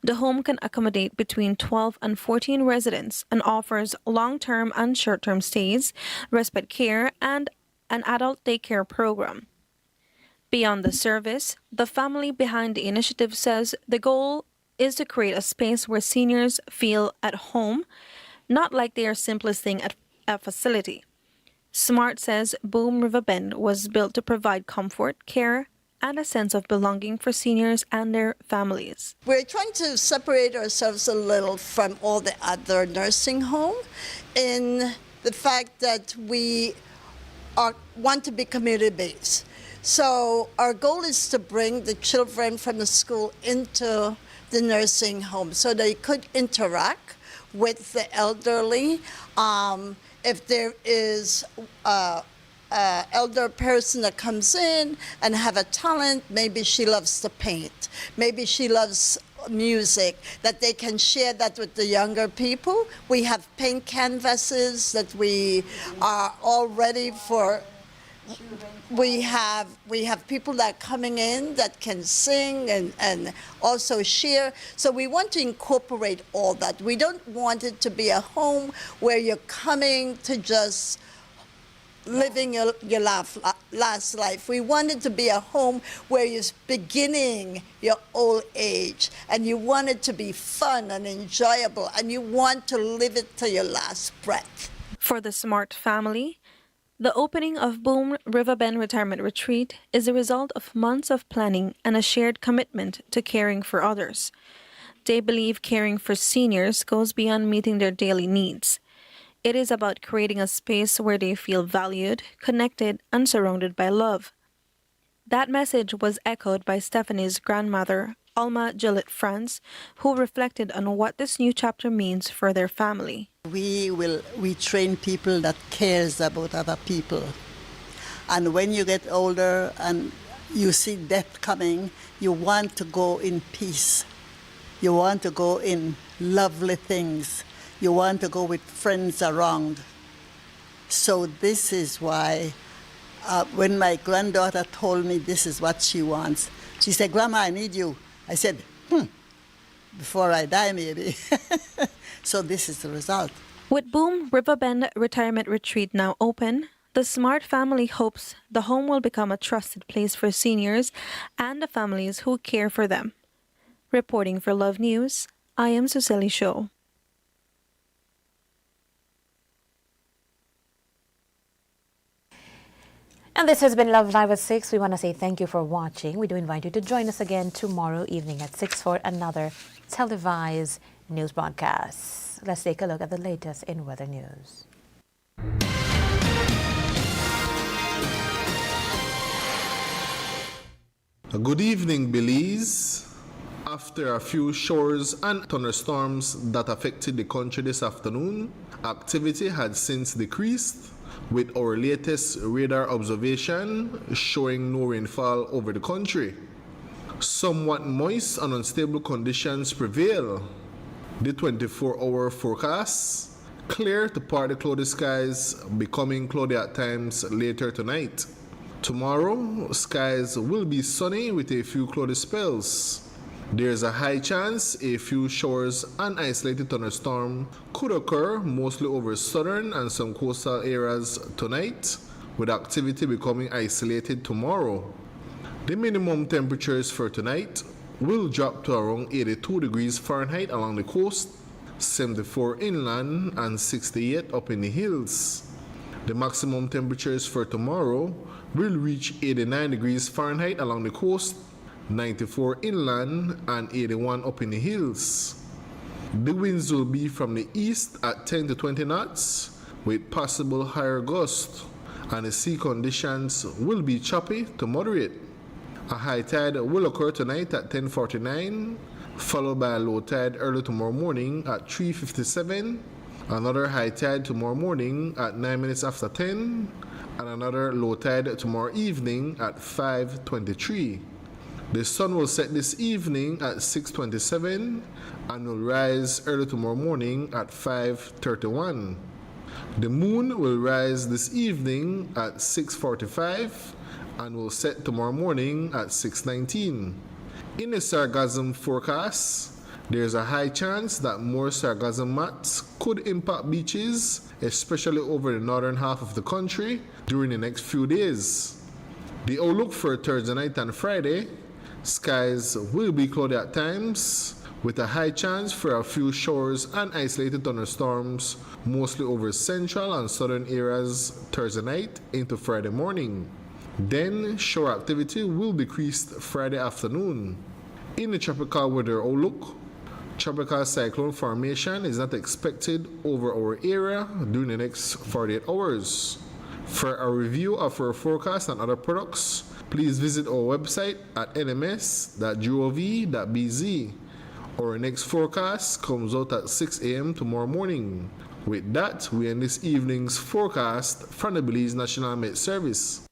The home can accommodate between 12 and 14 residents and offers long-term and short-term stays, respite care, and an adult daycare program. Beyond the service, the family behind the initiative says the goal is to create a space where seniors feel at home, not like they are simply staying at a facility. SMART says Boom River Bend was built to provide comfort, care, and a sense of belonging for seniors and their families. We're trying to separate ourselves a little from all the other nursing homes in the fact that we want to be community-based. So our goal is to bring the children from the school into the nursing home so they could interact with the elderly. If there is elder person that comes in and have a talent, maybe she loves to paint, maybe she loves music, that they can share that with the younger people. We have paint canvases that we are all ready for. We have people that are coming in that can sing and also share. So we want to incorporate all that. We don't want it to be a home where you're coming to just living your last life. We want it to be a home where you're beginning your old age and you want it to be fun and enjoyable and you want to live it to your last breath. For the SMART family, the opening of Boom River Bend Retirement Retreat is a result of months of planning and a shared commitment to caring for others. They believe caring for seniors goes beyond meeting their daily needs. It is about creating a space where they feel valued, connected, and surrounded by love. That message was echoed by Stephanie's grandmother, Alma Gillette France, who reflected on what this new chapter means for their family. We train people that cares about other people. And when you get older and you see death coming, you want to go in peace. You want to go in lovely things. You want to go with friends around. So this is why when my granddaughter told me this is what she wants, she said, "Grandma, I need you." I said, before I die maybe. So this is the result. With Boom River Bend Retirement Retreat now open, the SMART family hopes the home will become a trusted place for seniors and the families who care for them. Reporting for Love News, I am Suseli Shaw. And this has been Love Live at 6. We want to say thank you for watching. We do invite you to join us again tomorrow evening at 6 for another televised news broadcast. Let's take a look at the latest in weather news. Good evening, Belize. After a few showers and thunderstorms that affected the country this afternoon, activity had since decreased, with our latest radar observation showing no rainfall over the country. Somewhat moist and unstable conditions prevail. The 24-hour forecast, clear to partly cloudy skies, becoming cloudy at times later tonight. Tomorrow, skies will be sunny with a few cloudy spells. There's a high chance a few showers and isolated thunderstorm could occur mostly over southern and some coastal areas tonight, with activity becoming isolated tomorrow. The minimum temperatures for tonight will drop to around 82 degrees Fahrenheit along the coast, 74 inland, and 68 up in the hills. The maximum temperatures for tomorrow will reach 89 degrees Fahrenheit along the coast, 94 inland, and 81 up in the hills. The winds will be from the east at 10 to 20 knots with possible higher gusts, and the sea conditions will be choppy to moderate. A high tide will occur tonight at 10:49, followed by a low tide early tomorrow morning at 3:57, another high tide tomorrow morning at 9 minutes after 10, and another low tide tomorrow evening at 5:23. The sun will set this evening at 6:27 and will rise early tomorrow morning at 5:31. The moon will rise this evening at 6:45 and will set tomorrow morning at 6:19. In the sargassum forecast, there's a high chance that more sargassum mats could impact beaches, especially over the northern half of the country during the next few days. The outlook for Thursday night and Friday, skies will be cloudy at times, with a high chance for a few showers and isolated thunderstorms, mostly over central and southern areas Thursday night into Friday morning. Then, shower activity will decrease Friday afternoon. In the tropical weather outlook, tropical cyclone formation is not expected over our area during the next 48 hours. For a review of our forecast and other products, please visit our website at nms.gov.bz. Our next forecast comes out at 6 a.m. tomorrow morning. With that, we end this evening's forecast from the Belize National Met Service.